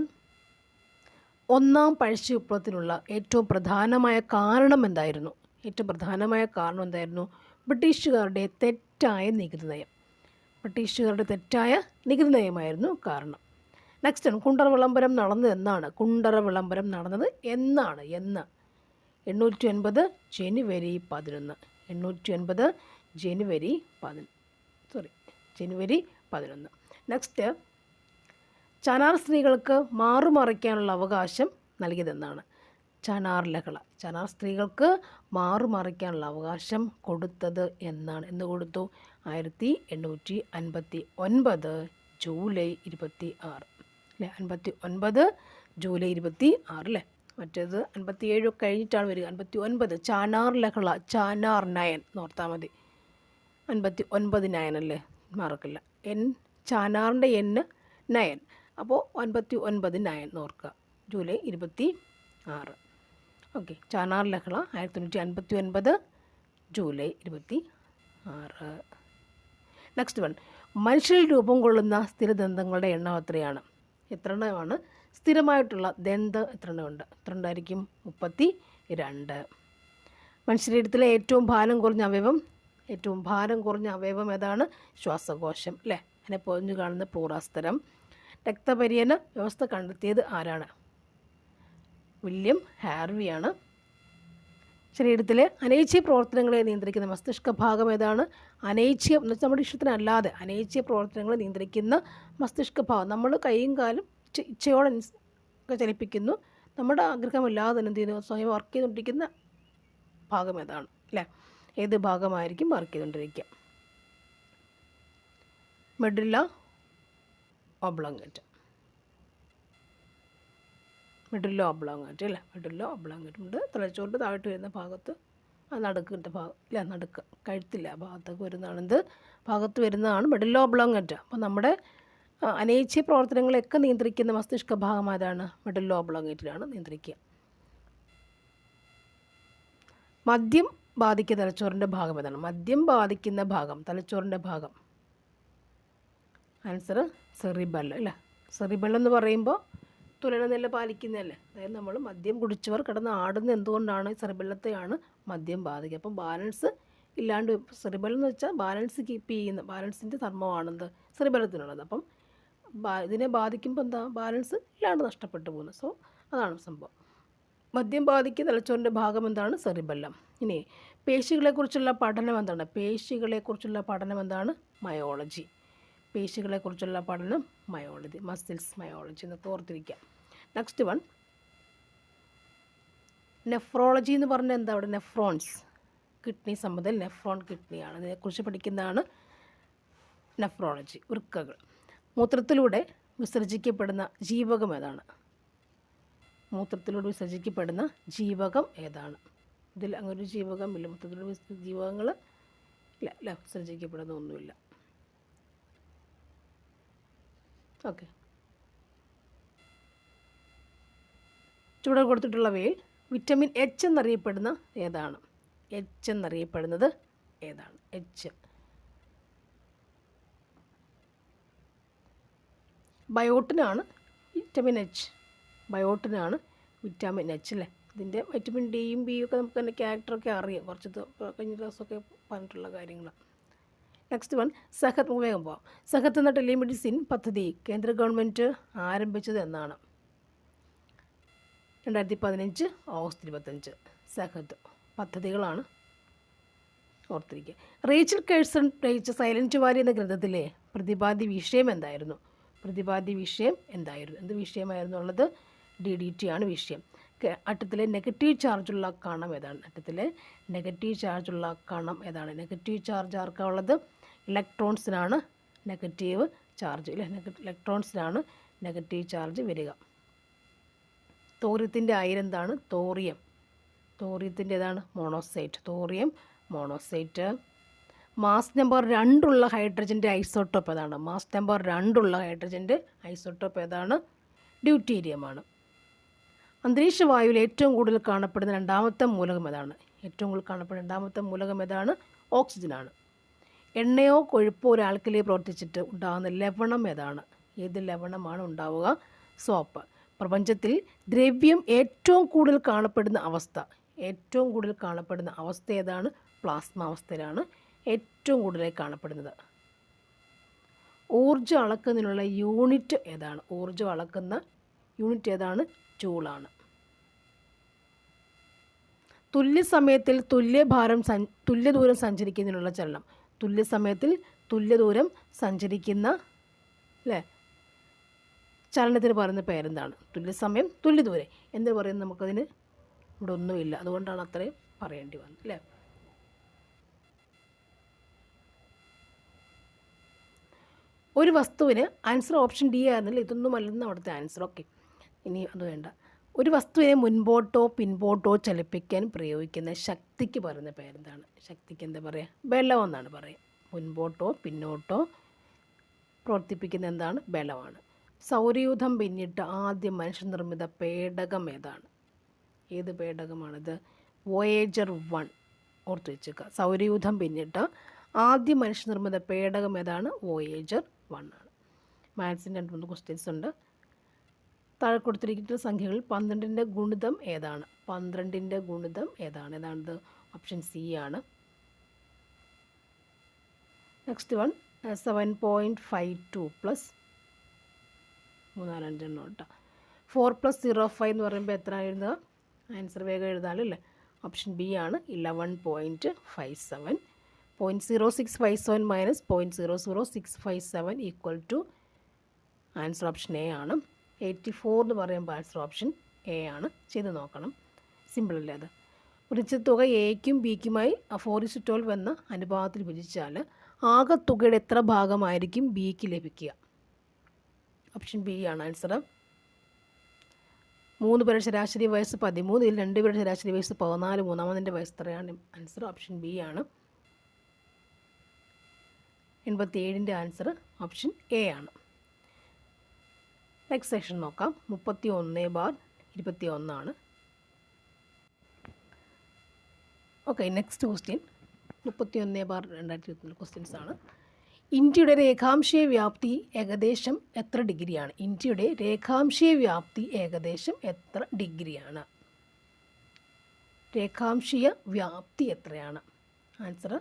S1: ഒന്നാം പഴശ്ശി വിപ്ലവത്തിനുള്ള ഏറ്റവും പ്രധാനമായ കാരണം എന്തായിരുന്നു? ബ്രിട്ടീഷുകാരുടെ തെറ്റായ നികുതി നയം. ബ്രിട്ടീഷുകാരുടെ തെറ്റായ നികുതി നയമായിരുന്നു കാരണം. നെക്സ്റ്റ് കുണ്ടറ വിളംബരം നടന്നത് എന്നാണ്? കുണ്ടറ വിളംബരം നടന്നത് എന്നാണ്? എന്ന് 809 ജനുവരി 11. 809 ജനുവരി 11. നെക്സ്റ്റ്, ചാനാർ സ്ത്രീകൾക്ക് മാറുമറയ്ക്കാനുള്ള അവകാശം നൽകിയതെന്നാണ്? ചാനാർ ലഹള. ചാനാർ സ്ത്രീകൾക്ക് മാറുമറയ്ക്കാനുള്ള അവകാശം കൊടുത്തത് എന്നാണ്? എന്ന് കൊടുത്തു? 1859 ജൂലൈ 26 അല്ലേ? 59 ജൂലൈ 26 അല്ലേ? മറ്റേത് 57 കഴിഞ്ഞിട്ടാണ് വരിക. 59 ചാനാർ ലഹള, ചാനാർ നയൻ നോർത്താൽ മതി. 59 നയൻ അല്ലേ? മറക്കില്ല. ചാനാറിൻ്റെ നയൻ, അപ്പോൾ 59 നയൻ നോർക്കുക. ജൂലൈ 26. ഓക്കെ. ചാനാർ ലഹള 1859 ജൂലൈ 26. നെക്സ്റ്റ് വൺ, മനുഷ്യരിൽ രൂപം കൊള്ളുന്ന സ്ഥിരദന്തങ്ങളുടെ എണ്ണം എത്രയാണ്? എത്ര എണ്ണമാണ് സ്ഥിരമായിട്ടുള്ള ദന്തം? എത്ര എണ്ണമുണ്ട്? എത്ര ഉണ്ടായിരിക്കും? 32. മനുഷ്യശരീരത്തിലെ ഏറ്റവും ഭാരം കുറഞ്ഞ അവയവം ഏതാണ്? ശ്വാസകോശം അല്ലേ? അതിനെ പൊതിഞ്ഞു കാണുന്ന പൂറാസ്തരം. രക്തപര്യന വ്യവസ്ഥ കണ്ടെത്തിയത് ആരാണ്? വില്യം ഹാർവിയാണ്. ശരീരത്തിലെ അനൈച്ഛിക പ്രവർത്തനങ്ങളെ നിയന്ത്രിക്കുന്ന മസ്തിഷ്ക ഭാഗം ഏതാണ്? അനൈച്ഛിക എന്ന് വെച്ചാൽ നമ്മുടെ ഇഷ്ടത്തിനല്ലാതെ അനൈച്ഛിക പ്രവർത്തനങ്ങളെ നിയന്ത്രിക്കുന്ന മസ്തിഷ്ക ഭാഗം. നമ്മൾ കൈയും കാലും ഇച്ഛയോടെ ചലിപ്പിക്കുന്നു. നമ്മുടെ ആഗ്രഹമില്ലാതെ തന്നെ എന്ത് ചെയ്യുന്നു? സ്വയം വർക്ക് ചെയ്തുകൊണ്ടിരിക്കുന്ന ഭാഗം ഏതാണ്? അല്ലേ? ഏത് ഭാഗമായിരിക്കും വർക്ക് ചെയ്തുകൊണ്ടിരിക്കുക? Medulla oblongata. മെഡുല്ല ഒബ്ലോങ്കേറ്റ അല്ലേ? മെഡുല്ല ഒബ്ലോങ്കേറ്റ ഉണ്ട്. തലച്ചോറിൻ്റെ താഴോട്ട് വരുന്ന ഭാഗത്ത്, ആ നടുക്കിൻ്റെ ഭാഗം ഇല്ല, നടുക്ക് കഴുത്തില്ല ഭാഗത്തൊക്കെ വരുന്നതാണ് ഭാഗത്ത് വരുന്നതാണ് മെഡുല്ല ഒബ്ലോങ്കേറ്റ. അപ്പോൾ നമ്മുടെ അനൈച്ഛിക പ്രവർത്തനങ്ങളെയൊക്കെ നിയന്ത്രിക്കുന്ന മസ്തിഷ്ക ഭാഗം ഏതാണ്? മെഡുല്ല ഒബ്ലോങ്കേറ്റിലാണ് നിയന്ത്രിക്കുക. മദ്യം ബാധിക്കുന്ന തലച്ചോറിൻ്റെ ഭാഗം ഏതാണ്? മദ്യം ബാധിക്കുന്ന ഭാഗം, തലച്ചോറിൻ്റെ ഭാഗം. ആൻസർ സെറിബെല്ലം അല്ലേ? സെറിബെല്ലം എന്ന് പറയുമ്പോൾ തുലനനില പാലിക്കുന്നതല്ലേ? അതായത് നമ്മൾ മദ്യം കുടിച്ചവർ കിടന്ന് ആടുന്ന എന്തുകൊണ്ടാണ്? സെറിബെല്ലത്തെയാണ് മദ്യം ബാധിക്കുക. അപ്പം ബാലൻസ് ഇല്ലാണ്ട്, സെറിബെല്ലം എന്ന് വെച്ചാൽ ബാലൻസ് കീപ്പ് ചെയ്യുന്ന, ബാലൻസിൻ്റെ ധർമ്മമാണെന്ത്? സെറിബെല്ലത്തിനുള്ളത്. അപ്പം ഇതിനെ ബാധിക്കുമ്പോൾ എന്താ? ബാലൻസ് ഇല്ലാണ്ട് നഷ്ടപ്പെട്ടു പോകുന്നു. സോ അതാണ് സംഭവം. മദ്യം ബാധിക്കുന്ന തലച്ചോറിൻ്റെ ഭാഗം എന്താണ്? സെറിബെല്ലം. ഇനി പേശികളെക്കുറിച്ചുള്ള പഠനം എന്താണ്? പേശികളെക്കുറിച്ചുള്ള പഠനം എന്താണ്? മയോളജി. പേശികളെക്കുറിച്ചുള്ള പഠനം മയോളജി, മസിൽസ് മയോളജി എന്നൊക്കെ ഓർത്തിരിക്കാം. നെക്സ്റ്റ് വൺ, നെഫ്രോളജി എന്ന് പറഞ്ഞാൽ എന്താ? അവിടെ നെഫ്രോൺസ്, കിഡ്നി സംബന്ധം, നെഫ്രോൺ കിഡ്നിയാണ്. ഇതിനെക്കുറിച്ച് പഠിക്കുന്നതാണ് നെഫ്രോളജി. വൃക്കകൾ. മൂത്രത്തിലൂടെ വിസർജിക്കപ്പെടുന്ന ജീവകം ഏതാണ്? മൂത്രത്തിലൂടെ വിസർജിക്കപ്പെടുന്ന ജീവകം ഏതാണ്? ഇതിൽ അങ്ങനെ ഒരു ജീവകം ഇല്ല. മൂത്രത്തിലൂടെ ജീവകങ്ങൾ ഇല്ല, വിസർജിക്കപ്പെടുന്ന ഒന്നുമില്ല. ഓക്കെ. ചുവടെ കൊടുത്തിട്ടുള്ളവയിൽ വിറ്റമിൻ എച്ച് എന്നറിയപ്പെടുന്ന ഏതാണ്? എച്ച് എന്നറിയപ്പെടുന്നത് ഏതാണ്? എച്ച്. ബയോട്ടിനാണ് വിറ്റമിൻ എച്ച്. ബയോട്ടിനാണ് വിറ്റാമിൻ എച്ച് അല്ലേ? ഇതിൻ്റെ വൈറ്റമിൻ ഡിയും ബിയും ഒക്കെ നമുക്ക് തന്നെ ക്യാരക്ടറൊക്കെ അറിയാം. കുറച്ച് കഴിഞ്ഞ ദിവസമൊക്കെ പറഞ്ഞിട്ടുള്ള കാര്യങ്ങളാണ്. നെക്സ്റ്റ് വൺ, സഹത്. വേഗം പോവാം. സഹത് എന്ന ടെലിമെഡിസിൻ പദ്ധതി കേന്ദ്ര ഗവൺമെൻറ് ആരംഭിച്ചത് എന്നാണ്? 2015 ഓഗസ്റ്റ് 25. സഹത് പദ്ധതികളാണ് ഓർത്തിരിക്കുക. റേച്ചൽ കേഴ്സൺ രചിച്ച സൈലൻറ്റ് വാലി എന്ന ഗ്രന്ഥത്തിലെ പ്രതിപാദ്യ വിഷയം എന്തായിരുന്നു? പ്രതിപാദ്യ വിഷയം എന്തായിരുന്നു? എന്ത് വിഷയമായിരുന്നു ഉള്ളത്? DDT ആണ് വിഷയം. അറ്റത്തിലെ നെഗറ്റീവ് ചാർജുള്ള കണം ഏതാണ്? അറ്റത്തിലെ നെഗറ്റീവ് ചാർജുള്ള കണം ഏതാണ്? നെഗറ്റീവ് ചാർജ് ആർക്കാണുള്ളത്? ഇലക്ട്രോൺസിനാണ് നെഗറ്റീവ് ചാർജ് അല്ലേ? ഇലക്ട്രോൺസിനാണ് നെഗറ്റീവ് ചാർജ് വരിക. തോറിയത്തിൻ്റെ അയിരെന്താണ്? തോറിയം. തോറിയത്തിൻ്റെ ഏതാണ്? Monocyte. Thorium monocyte. Mass number 2 ഉള്ള ഹൈഡ്രജൻ്റെ ഐസോട്ടോപ്പ് ഏതാണ്? മാസ് നമ്പർ 2 ഉള്ള ഹൈഡ്രജൻ്റെ ഐസോട്ടോപ്പ് ഏതാണ്? ഡ്യൂട്ടീരിയമാണ്. അന്തരീക്ഷ വായുവിൽ ഏറ്റവും കൂടുതൽ കാണപ്പെടുന്ന രണ്ടാമത്തെ മൂലകം ഏതാണ്? ഏറ്റവും കൂടുതൽ കാണപ്പെടുന്ന രണ്ടാമത്തെ മൂലകം ഏതാണ്? ഓക്സിജനാണ്. എണ്ണയോ കൊഴുപ്പോ ഒരു ആൽക്കലിയിൽ പ്രവർത്തിച്ചിട്ട് ഉണ്ടാകുന്ന ലവണം ഏതാണ്? ഏത് ലവണമാണ് ഉണ്ടാവുക? സോപ്പ്. പ്രപഞ്ചത്തിൽ ദ്രവ്യം ഏറ്റവും കൂടുതൽ കാണപ്പെടുന്ന അവസ്ഥ, ഏറ്റവും കൂടുതൽ കാണപ്പെടുന്ന അവസ്ഥ ഏതാണ്? പ്ലാസ്മ അവസ്ഥയിലാണ് ഏറ്റവും കൂടുതലായി കാണപ്പെടുന്നത്. ഊർജ്ജം അളക്കുന്നതിനുള്ള യൂണിറ്റ് ഏതാണ്? ഊർജ്ജം അളക്കുന്ന യൂണിറ്റ് ഏതാണ്? ജൂളാണ്. തുല്യസമയത്തിൽ തുല്യദൂരം സഞ്ചരിക്കുന്നതിനുള്ള ചലനം. തുല്യസമയത്തിൽ തുല്യദൂരം സഞ്ചരിക്കുന്ന അല്ലേ ചലനത്തിന് പറയുന്ന പേരെന്താണ്? തുല്യസമയം തുല്യദൂരം എന്ന് പറയുന്നത് നമുക്കതിന് ഇവിടെ ഒന്നുമില്ല, അതുകൊണ്ടാണ് അത്രയും പറയേണ്ടി വന്നത് അല്ലേ. ഒരു വസ്തുവിന് ആൻസർ ഓപ്ഷൻ ഡി ആയിരുന്നില്ല, ഇതൊന്നും അല്ലെന്ന് അവിടുത്തെ ആൻസർ. ഓക്കെ, ഇനി അത് വേണ്ട. ഒരു വസ്തുവിനെ മുൻപോട്ടോ പിൻപോട്ടോ ചലിപ്പിക്കാൻ പ്രയോഗിക്കുന്ന ശക്തിക്ക് പറയുന്ന പേരെന്താണ്? ശക്തിക്ക് എന്താ പറയുക? ബലം എന്നാണ് പറയുക. മുൻപോട്ടോ പിന്നോട്ടോ പ്രവർത്തിപ്പിക്കുന്ന എന്താണ്? ബലമാണ്. സൗരയൂഥം പിന്നിട്ട ആദ്യ മനുഷ്യനിർമ്മിത പേടകം ഏതാണ്? ഏത് പേടകമാണിത്? വോയേജർ 1. ഓർത്ത് വെച്ചേക്കുക. സൗരയൂഥം പിന്നിട്ട ആദ്യ മനുഷ്യനിർമ്മിത പേടകം ഏതാണ്? വോയേജർ 1 ആണ്. മാത്സിൻ്റെ 2-3 ക്വസ്റ്റ്യൻസ് ഉണ്ട്. താഴെ കൊടുത്തിരിക്കുന്ന സംഖ്യകൾ 12ൻ്റെ ഗുണിതം ഏതാണ്? 12ൻ്റെ ഗുണിതം ഏതാണ്? ഏതാണിത്? ഓപ്ഷൻ സി ആണ്. നെക്സ്റ്റ് വൺ 7.52 പ്ലസ് 3-4 നോട്ട് 4 + 0.5 എന്ന് പറയുമ്പോൾ എത്ര എഴുതുക? ആൻസർ വേഗം എഴുതാമല്ലേ. ഓപ്ഷൻ ബി ആണ് 11.57. 0.0657 minus 0.00657 equal to answer option A ആണ്. 84 എന്ന് പറയുമ്പോൾ ആൻസർ ഓപ്ഷൻ എ ആണ്. ചെയ്ത് നോക്കണം, സിമ്പിളല്ലേ അത്. ഒരു നിശ്ചിത തുക എയ്ക്കും ബിക്കുമായി 4:12 എന്ന അനുപാതത്തിൽ വിഭജിച്ചാൽ ആകെ തുകയുടെ എത്ര ഭാഗമായിരിക്കും ബിക്ക് ലഭിക്കുക? ഓപ്ഷൻ ബി ആണ് ആൻസർ. 3 പേരുടെ ശരാശരി വയസ്സ് 13, ഇതിൽ 2 പേരുടെ ശരാശരി വയസ്സ് 14, മൂന്നാമതിൻ്റെ വയസ്സ് എത്രയാണ്? ആൻസർ ഓപ്ഷൻ ബി ആണ്. 87ൻ്റെ ആൻസർ ഓപ്ഷൻ എ ആണ്. നെക്സ്റ്റ് സെക്ഷൻ നോക്കാം. 31/21 ആണ്. ഓക്കെ, നെക്സ്റ്റ് ക്വസ്റ്റ്യൻ 31/2021 ക്വസ്റ്റ്യൻസ് ആണ്. ഇന്ത്യയുടെ രേഖാംശീയ വ്യാപ്തി ഏകദേശം എത്ര ഡിഗ്രിയാണ്? ഇന്ത്യയുടെ രേഖാംശീയ വ്യാപ്തി ഏകദേശം എത്ര ഡിഗ്രിയാണ്? രേഖാംശീയ വ്യാപ്തി എത്രയാണ്? ആൻസർ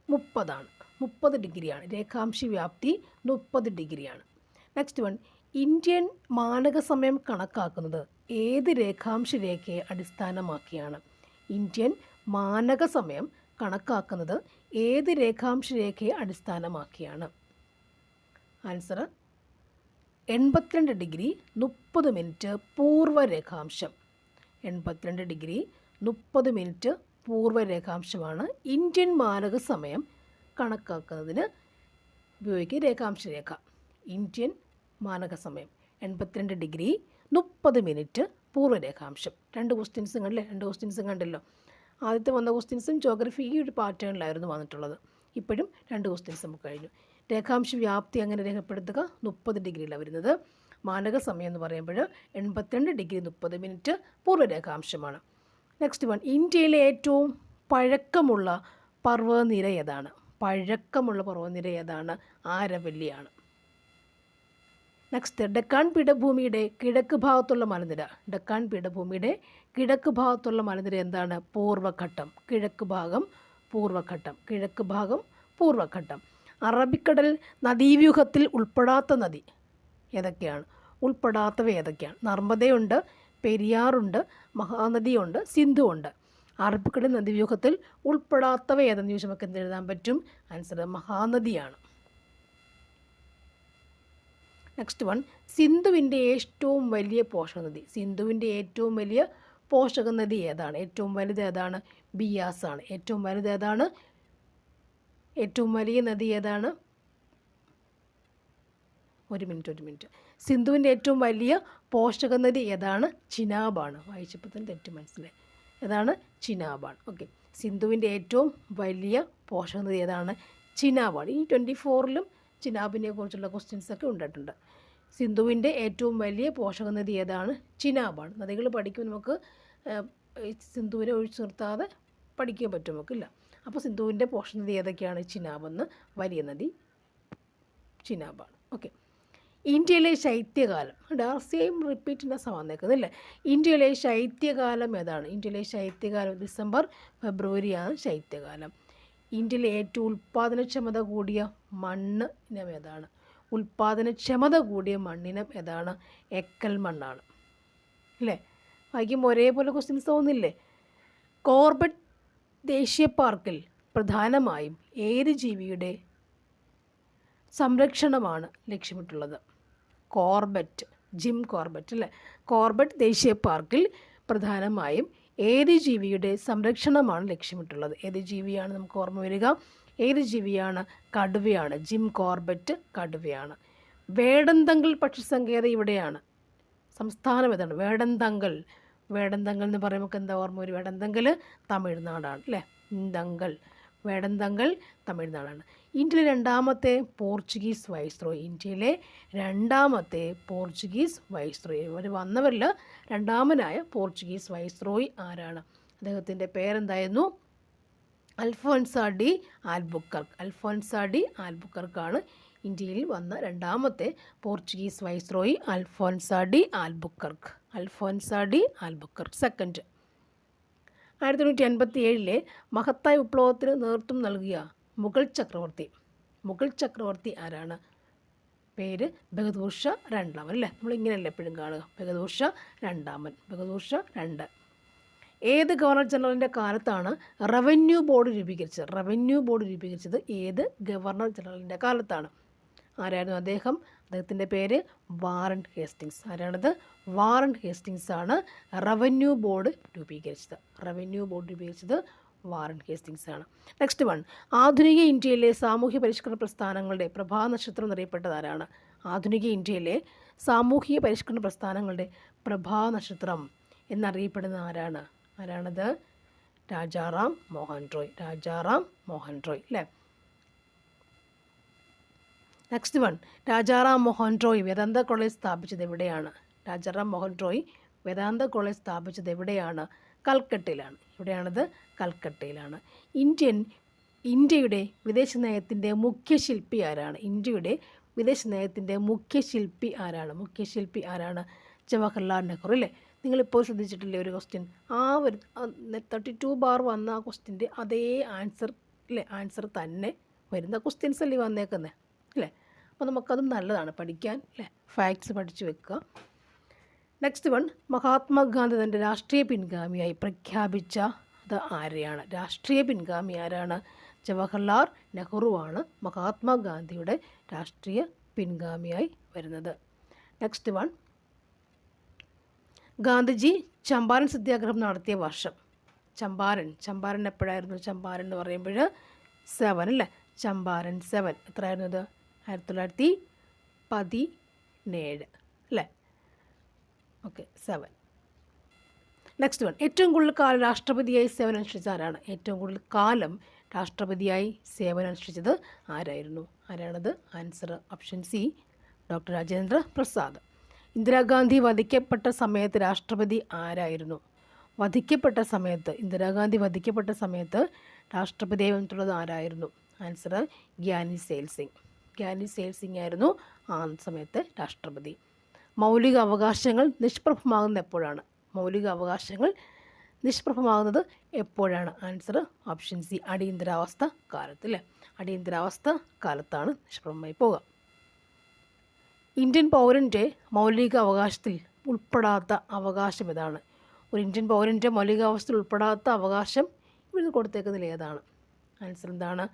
S1: 30 ആണ്. 30 ഡിഗ്രിയാണ്. രേഖാംശീയ വ്യാപ്തി 30 ഡിഗ്രിയാണ്. നെക്സ്റ്റ് വൺ, ഇന്ത്യൻ മാനക സമയം കണക്കാക്കുന്നത് ഏത് രേഖാംശ രേഖയെ അടിസ്ഥാനമാക്കിയാണ്? ഇന്ത്യൻ മാനക സമയം കണക്കാക്കുന്നത് ഏത് രേഖാംശ രേഖയെ അടിസ്ഥാനമാക്കിയാണ്? ആൻസർ 82 ഡിഗ്രി 30 മിനിറ്റ് പൂർവ്വ രേഖാംശം. 82 ഡിഗ്രി 30 മിനിറ്റ് പൂർവ്വ രേഖാംശമാണ് ഇന്ത്യൻ മാനക സമയം കണക്കാക്കുന്നതിന് ഉപയോഗിക്കുക രേഖാംശ രേഖ. ഇന്ത്യൻ മാനക സമയം 82 ഡിഗ്രി 30 മിനിറ്റ് പൂർവ്വ രേഖാംശം. 2 ക്വസ്റ്റ്യൻസും കണ്ടില്ലേ? 2 ക്വസ്റ്റ്യൻസും കണ്ടല്ലോ. ആദ്യത്തെ വന്ന ക്വസ്റ്റ്യൻസും ജോഗ്രഫി ഈ ഒരു പാറ്റേണിലായിരുന്നു വന്നിട്ടുള്ളത്. ഇപ്പോഴും 2 ക്വസ്റ്റ്യൻസ് നമുക്ക് കഴിഞ്ഞു. രേഖാംശ വ്യാപ്തി അങ്ങനെ രേഖപ്പെടുത്തുക? 30 ഡിഗ്രിയിലാണ് വരുന്നത്. മാനക സമയം എന്ന് പറയുമ്പോൾ 82 ഡിഗ്രി 30 മിനിറ്റ് പൂർവ്വ രേഖാംശമാണ്. നെക്സ്റ്റ് വൺ, ഇന്ത്യയിലെ ഏറ്റവും പഴക്കമുള്ള പർവ്വതനിര ഏതാണ്? പഴക്കമുള്ള പർവ്വതനിര ഏതാണ്? ആരവല്ലിയാണ്. നെക്സ്റ്റ്, ഡെക്കാൻ പീഠഭൂമിയുടെ കിഴക്ക് ഭാഗത്തുള്ള മലനിര. ഡെക്കാൻ പീഠഭൂമിയുടെ കിഴക്ക് ഭാഗത്തുള്ള മലനിര എന്താണ്? പൂർവ്വഘട്ടം. കിഴക്ക് ഭാഗം പൂർവ്വഘട്ടം. കിഴക്ക് ഭാഗം പൂർവ്വഘട്ടം. അറബിക്കടൽ നദീവ്യൂഹത്തിൽ ഉൾപ്പെടാത്ത നദി ഏതൊക്കെയാണ്? ഉൾപ്പെടാത്തവ ഏതൊക്കെയാണ്? നർമ്മദയുണ്ട്, പെരിയാറുണ്ട്, മഹാനദിയുണ്ട്, സിന്ധു ഉണ്ട്. അറബിക്കടൽ നദീവ്യൂഹത്തിൽ ഉൾപ്പെടാത്തവ ഏതെന്ന് ചോദിച്ചാൽ നമുക്ക് എന്ത് എഴുതാൻ പറ്റും? ആൻസർ മഹാനദിയാണ്. നെക്സ്റ്റ് വൺ, സിന്ധുവിൻ്റെ ഏറ്റവും വലിയ പോഷകനദി. സിന്ധുവിൻ്റെ ഏറ്റവും വലിയ പോഷകനദി ഏതാണ്? ഏറ്റവും വലുത് ഏതാണ്? ബിയാസ് ആണ്. ഏറ്റവും വലുത് ഏതാണ്? ഏറ്റവും വലിയ നദി ഏതാണ്? ഒരു മിനിറ്റ്. സിന്ധുവിൻ്റെ ഏറ്റവും വലിയ പോഷകനദി ഏതാണ്? ചിനാബാണ്. വായിച്ചപ്പോൾ തന്നെ തെറ്റ് മനസ്സിലായി. ഏതാണ്? ചിനാബാണ്. ഓക്കെ, സിന്ധുവിൻ്റെ ഏറ്റവും വലിയ പോഷകനദി ഏതാണ്? ചിനാബാണ്. ഈ 24ലും ചിനാബിനെ കുറിച്ചുള്ള ക്വസ്റ്റ്യൻസൊക്കെ ഉണ്ടായിട്ടുണ്ട്. സിന്ധുവിൻ്റെ ഏറ്റവും വലിയ പോഷകനദി ഏതാണ്? ചിനാബാണ്. നദികൾ പഠിക്കുമ്പോൾ നമുക്ക് സിന്ധുവിനെ ഒഴിച്ചു നിർത്താതെ പഠിക്കാൻ പറ്റും നമുക്കില്ല. അപ്പോൾ സിന്ധുവിൻ്റെ പോഷകനദി ഏതൊക്കെയാണ്? ചിനാബെന്ന്. വലിയ നദി ചിനാബാണ്. ഓക്കെ, ഇന്ത്യയിലെ ശൈത്യകാലം. സെയിം റിപ്പീറ്റിൻ്റെ വന്നേക്കുന്നില്ലേ? ഇന്ത്യയിലെ ശൈത്യകാലം ഏതാണ്? ഇന്ത്യയിലെ ശൈത്യകാലം ഡിസംബർ ഫെബ്രുവരിയാണ് ശൈത്യകാലം. ഇന്ത്യയിലെ ഏറ്റവും ഉൽപ്പാദനക്ഷമത കൂടിയ മണ്ണ് ഇനം ഏതാണ്? ഉൽപ്പാദനക്ഷമത കൂടിയ മണ്ണിനം ഏതാണ്? എക്കൽ മണ്ണാണ് അല്ലേ? വായിക്കുമ്പോൾ ഒരേപോലെ ക്വസ്റ്റ്യൻസ് തോന്നില്ലേ? കോർബറ്റ് ദേശീയ പാർക്കിൽ പ്രധാനമായും ഏത് ജീവിയുടെ സംരക്ഷണമാണ് ലക്ഷ്യമിട്ടുള്ളത്? കോർബറ്റ്, ജിം കോർബറ്റ് അല്ലേ? കോർബറ്റ് ദേശീയ പാർക്കിൽ പ്രധാനമായും ഏത് ജീവിയുടെ സംരക്ഷണമാണ് ലക്ഷ്യമിട്ടുള്ളത്? ഏത് ജീവിയാണ് നമുക്ക് ഓർമ്മ വരിക? ഏത് ജീവിയാണ്? കടുവയാണ്. Jim Corbett കടുവയാണ്. വേടന്തങ്കൽ പക്ഷിസങ്കേതം ഇവിടെയാണ്. സംസ്ഥാനം ഏതാണ്? വേടന്തങ്കൽ. വേടന്തങ്കൽ എന്ന് പറയുമ്പോൾ എന്താ ഓർമ്മ വരും? വേടന്തങ്കൽ തമിഴ്നാടാണ് അല്ലേ? വേടന്തങ്കൽ തമിഴ്നാടാണ്. ഇന്ത്യയിലെ രണ്ടാമത്തെ പോർച്ചുഗീസ് വൈസ്രോയി. ഇന്ത്യയിലെ രണ്ടാമത്തെ പോർച്ചുഗീസ് വൈസ്രോയി. ഇവർ വന്നവരിൽ രണ്ടാമനായ പോർച്ചുഗീസ് വൈസ്രോയി ആരാണ്? അദ്ദേഹത്തിൻ്റെ പേരെന്തായിരുന്നു? Afonso de Albuquerque. Afonso de ആൽബുക്കർക്കാണ് ഇന്ത്യയിൽ വന്ന രണ്ടാമത്തെ Portuguese viceroy. Afonso de Albuquerque. Afonso de Albuquerque second. 1987 മഹത്തായ വിപ്ലവത്തിന് നേതൃത്വം നൽകിയ മുഗൾ ചക്രവർത്തി. മുഗൾ ചക്രവർത്തി ആരാണ്? പേര് ബഹദൂർ ഷാ രണ്ടാമൻ അല്ലേ? നമ്മളിങ്ങനെയല്ലേ എപ്പോഴും കാണുക? ബഹദൂർ ഷാ രണ്ടാമൻ. ബഹദൂർ ഷാ രണ്ട്. ഏത് ഗവർണർ ജനറലിൻ്റെ കാലത്താണ് റവന്യൂ ബോർഡ് രൂപീകരിച്ചത്? റവന്യൂ ബോർഡ് രൂപീകരിച്ചത് ഏത് ഗവർണർ ജനറലിൻ്റെ കാലത്താണ്? ആരായിരുന്നു അദ്ദേഹം? അദ്ദേഹത്തിൻ്റെ പേര് വാറൻ ഹേസ്റ്റിങ്സ്. ആരാണത്? വാറൻ ഹേസ്റ്റിങ്സ് ആണ് റവന്യൂ ബോർഡ് രൂപീകരിച്ചത്. റവന്യൂ ബോർഡ് രൂപീകരിച്ചത് വാറൻ ഹേസ്റ്റിങ്സ് ആണ്. Next one. ആധുനിക ഇന്ത്യയിലെ സാമൂഹ്യ പരിഷ്കരണ പ്രസ്ഥാനങ്ങളുടെ പ്രഭാനക്ഷത്രം എന്നറിയപ്പെട്ടത് ആരാണ്? ആധുനിക ഇന്ത്യയിലെ സാമൂഹിക പരിഷ്കരണ പ്രസ്ഥാനങ്ങളുടെ പ്രഭാനക്ഷത്രം എന്നറിയപ്പെടുന്ന ആരാണ്? ആരാണത്? രാജാറാം മോഹൻ റോയ്. രാജാറാം മോഹൻ റോയ് അല്ലേ? Next one. Rajaram Mohan Roy Vedanta college സ്ഥാപിച്ചത് എവിടെയാണ്? രാജാറാം മോഹൻ റോയ് വേദാന്ത കോളേജ് സ്ഥാപിച്ചത് എവിടെയാണ്? കൽക്കട്ടയിലാണ്. എവിടെയാണത്? കൽക്കട്ടയിലാണ്. ഇന്ത്യയുടെ വിദേശ നയത്തിൻ്റെ മുഖ്യ ശില്പി ആരാണ്? ഇന്ത്യയുടെ വിദേശ നയത്തിൻ്റെ മുഖ്യ ശില്പി ആരാണ്? മുഖ്യ ശില്പി ആരാണ്? ജവഹർലാൽ നെഹ്റു അല്ലേ? നിങ്ങളിപ്പോൾ ശ്രദ്ധിച്ചിട്ടില്ലേ ഒരു ക്വസ്റ്റ്യൻ? ആ ഒരു 32 ബാർ വന്ന ആ ക്വസ്റ്റ്യൻ്റെ അതേ ആൻസർ അല്ലേ? ആൻസർ തന്നെ വരുന്ന ക്വസ്റ്റ്യൻസ് അല്ലേ വന്നേക്കുന്നത് അല്ലേ? അപ്പോൾ നമുക്കതും നല്ലതാണ് പഠിക്കാൻ അല്ലേ? ഫാക്ട്സ് പഠിച്ചു വെക്കുക. Next one. മഹാത്മാഗാന്ധി തൻ്റെ രാഷ്ട്രീയ പിൻഗാമിയായി പ്രഖ്യാപിച്ചത് ആരെയാണ്? രാഷ്ട്രീയ പിൻഗാമി ആരാണ്? ജവഹർലാൽ നെഹ്റുവാണ് മഹാത്മാഗാന്ധിയുടെ രാഷ്ട്രീയ പിൻഗാമിയായി വരുന്നത്. Next one. ഗാന്ധിജി ചമ്പാരൻ സത്യാഗ്രഹം നടത്തിയ വർഷം? ചമ്പാരൻ എപ്പോഴായിരുന്നു? ചമ്പാരൻ എന്ന് പറയുമ്പോൾ 7 അല്ലേ? ചമ്പാരൻ 7 എത്രയായിരുന്നത്? 1917 അല്ലേ? ഓക്കെ 7. Next one. ഏറ്റവും കൂടുതൽ കാലം രാഷ്ട്രപതിയായി സേവനമനുഷ്ഠിച്ച ആരാണ്? ഏറ്റവും കൂടുതൽ കാലം രാഷ്ട്രപതിയായി സേവനമനുഷ്ഠിച്ചത് ആരായിരുന്നു? ആരാണത്? Answer option C, doctor Rajendra Prasad. Indira Gandhi വധിക്കപ്പെട്ട സമയത്ത് രാഷ്ട്രപതി ആരായിരുന്നു? ഇന്ദിരാഗാന്ധി വധിക്കപ്പെട്ട സമയത്ത് രാഷ്ട്രപതിയായി വന്നിട്ടുള്ളത് ആരായിരുന്നു? ആൻസർ ഗ്യാനി സെയിൽ സിംഗ്. ഗ്യാനി സെയിൽ സിംഗ് ആയിരുന്നു ആ സമയത്ത് രാഷ്ട്രപതി. മൗലിക അവകാശങ്ങൾ നിഷ്പ്രഭമാകുന്നത് എപ്പോഴാണ്? മൗലിക അവകാശങ്ങൾ നിഷ്പ്രഭമാകുന്നത് എപ്പോഴാണ്? ആൻസർ ഓപ്ഷൻ സി, അടിയന്തരാവസ്ഥ കാലത്ത് അല്ലേ? അടിയന്തരാവസ്ഥ കാലത്താണ് നിഷ്പ്രഭമായി പോകുക. ഇന്ത്യൻ പൗരൻ്റെ മൗലിക അവകാശത്തിൽ ഉൾപ്പെടാത്ത അവകാശം ഏതാണ്? ഒരു ഇന്ത്യൻ പൗരൻ്റെ മൗലികാവസ്ഥയിൽ ഉൾപ്പെടാത്ത അവകാശം ഇവിടെ കൊടുത്തേക്കുന്നതിൽ ഏതാണ്? ആൻസർ എന്താണ്?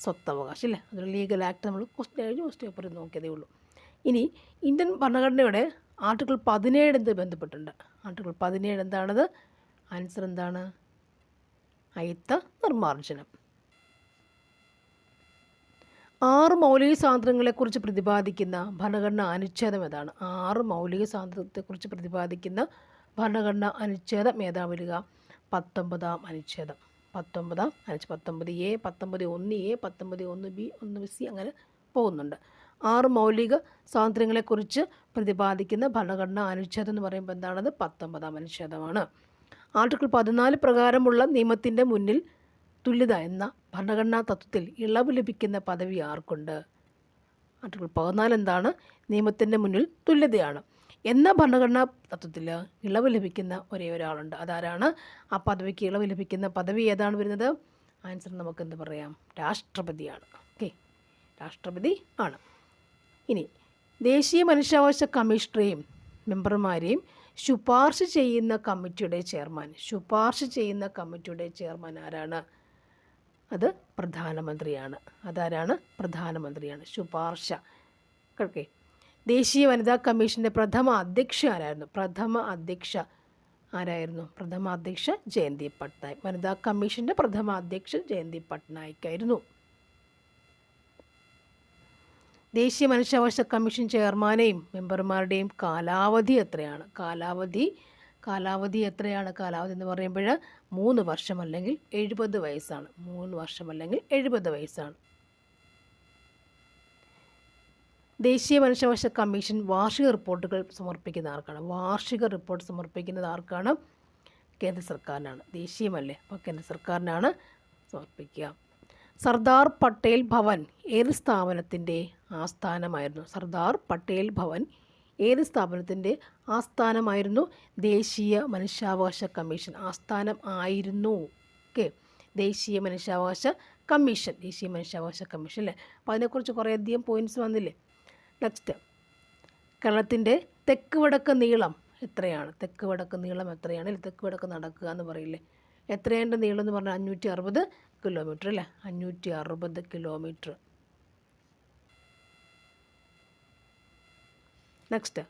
S1: സ്വത്തവകാശം അല്ലേ? അതൊരു ലീഗൽ ആക്ട്. നമ്മൾ ക്വസ്റ്റ്യൻ പേപ്പറിൽ നോക്കിയതേ ഉള്ളൂ. ഇനി ഇന്ത്യൻ ഭരണഘടനയുടെ ആർട്ടിക്കിൾ 17 എന്ത് ബന്ധപ്പെട്ടുണ്ട്? ആർട്ടിക്കിൾ 17 എന്താണത്? ആൻസർ എന്താണ്? അയിത്ത നിർമ്മാർജ്ജനം. 6 മൗലിക സ്വാതന്ത്ര്യങ്ങളെക്കുറിച്ച് പ്രതിപാദിക്കുന്ന ഭരണഘടനാ അനുച്ഛേദം ഏതാണ്? 6 മൗലിക സ്വാതന്ത്ര്യത്തെക്കുറിച്ച് പ്രതിപാദിക്കുന്ന ഭരണഘടനാ അനുച്ഛേദം ഏതാ വരിക? 19-ാം അനുച്ഛേദം. 19-ാം അനുച്ഛേദം. 19A, 19(1)A, 19(1)B, 1C അങ്ങനെ പോകുന്നുണ്ട്. 6 മൗലിക സ്വാതന്ത്ര്യങ്ങളെക്കുറിച്ച് പ്രതിപാദിക്കുന്ന ഭരണഘടനാ അനുച്ഛേദം എന്ന് പറയുമ്പോൾ എന്താണത്? 19-ാം അനുച്ഛേദമാണ്. ആർട്ടിക്കിൾ 14 പ്രകാരമുള്ള നിയമത്തിൻ്റെ മുന്നിൽ തുല്യത എന്ന ഭരണഘടനാ തത്വത്തിൽ ഇളവ് ലഭിക്കുന്ന പദവി ആർക്കുണ്ട്? ആർട്ടിക്കിൾ 14 എന്താണ്? നിയമത്തിൻ്റെ മുന്നിൽ തുല്യതയാണ് എന്ന ഭരണഘടനാ തത്വത്തിൽ ഇളവ് ലഭിക്കുന്ന ഒരേ ഒരാളുണ്ട്. അതാരാണ്? ആ പദവിക്ക് ഇളവ് ലഭിക്കുന്ന പദവി ഏതാണ് വരുന്നത്? ആൻസർ നമുക്ക് എന്ത് പറയാം? രാഷ്ട്രപതിയാണ്. ഓക്കെ, രാഷ്ട്രപതി ആണ്. ഇനി ദേശീയ മനുഷ്യാവകാശ കമ്മീഷണറെയും മെമ്പർമാരെയും ശുപാർശ ചെയ്യുന്ന കമ്മിറ്റിയുടെ ചെയർമാൻ ആരാണ്? അത് പ്രധാനമന്ത്രിയാണ്. അതാരാണ്? പ്രധാനമന്ത്രിയാണ്. ശുപാർശ. ഓക്കെ. ദേശീയ വനിതാ കമ്മീഷൻ്റെ പ്രഥമ അധ്യക്ഷ ആരായിരുന്നു? പ്രഥമ അധ്യക്ഷ ജയന്തി പട്നായിക്. വനിതാ കമ്മീഷൻ്റെ പ്രഥമ അധ്യക്ഷ ജയന്തി പട്നായിക് ആയിരുന്നു. ദേശീയ മനുഷ്യാവകാശ കമ്മീഷൻ ചെയർമാനെയും മെമ്പർമാരുടെയും കാലാവധി എത്രയാണ്? കാലാവധി എത്രയാണ്? കാലാവധി എന്ന് പറയുമ്പോൾ 3 വർഷം അല്ലെങ്കിൽ 70 വയസ്സാണ്. 3 വർഷം അല്ലെങ്കിൽ 70 വയസ്സാണ്. ദേശീയ മനുഷ്യാവകാശ കമ്മീഷൻ വാർഷിക റിപ്പോർട്ടുകൾ സമർപ്പിക്കുന്ന ആർക്കാണ്? വാർഷിക റിപ്പോർട്ട് സമർപ്പിക്കുന്നത് ആർക്കാണ്? കേന്ദ്ര സർക്കാരിനാണ്. ദേശീയമല്ലേ, അപ്പോൾ കേന്ദ്ര സർക്കാരിനാണ് സമർപ്പിക്കുക. സർദാർ പട്ടേൽ ഭവൻ ഏത് സ്ഥാപനത്തിൻ്റെ ആസ്ഥാനമായിരുന്നു? സർദാർ പട്ടേൽ ഭവൻ ഏത് സ്ഥാപനത്തിൻ്റെ ആസ്ഥാനമായിരുന്നു? ദേശീയ മനുഷ്യാവകാശ കമ്മീഷൻ ആസ്ഥാനം ആയിരുന്നു. ഓക്കെ, ദേശീയ മനുഷ്യാവകാശ കമ്മീഷൻ അല്ലേ. അപ്പോൾ അതിനെക്കുറിച്ച് കുറേയധികം പോയിൻറ്റ്സ് വന്നില്ലേ. നെക്സ്റ്റ്, കേരളത്തിൻ്റെ തെക്ക് വടക്ക് നീളം എത്രയാണ്? തെക്ക് വടക്ക് നീളം എത്രയാണ്? തെക്ക് വടക്ക് നടക്കുക എന്ന് പറയില്ലേ. എത്രയാണ് നീളം എന്ന് പറഞ്ഞാൽ 560 കിലോമീറ്റർ അല്ലേ. 560 കിലോമീറ്റർ. നെക്സ്റ്റ്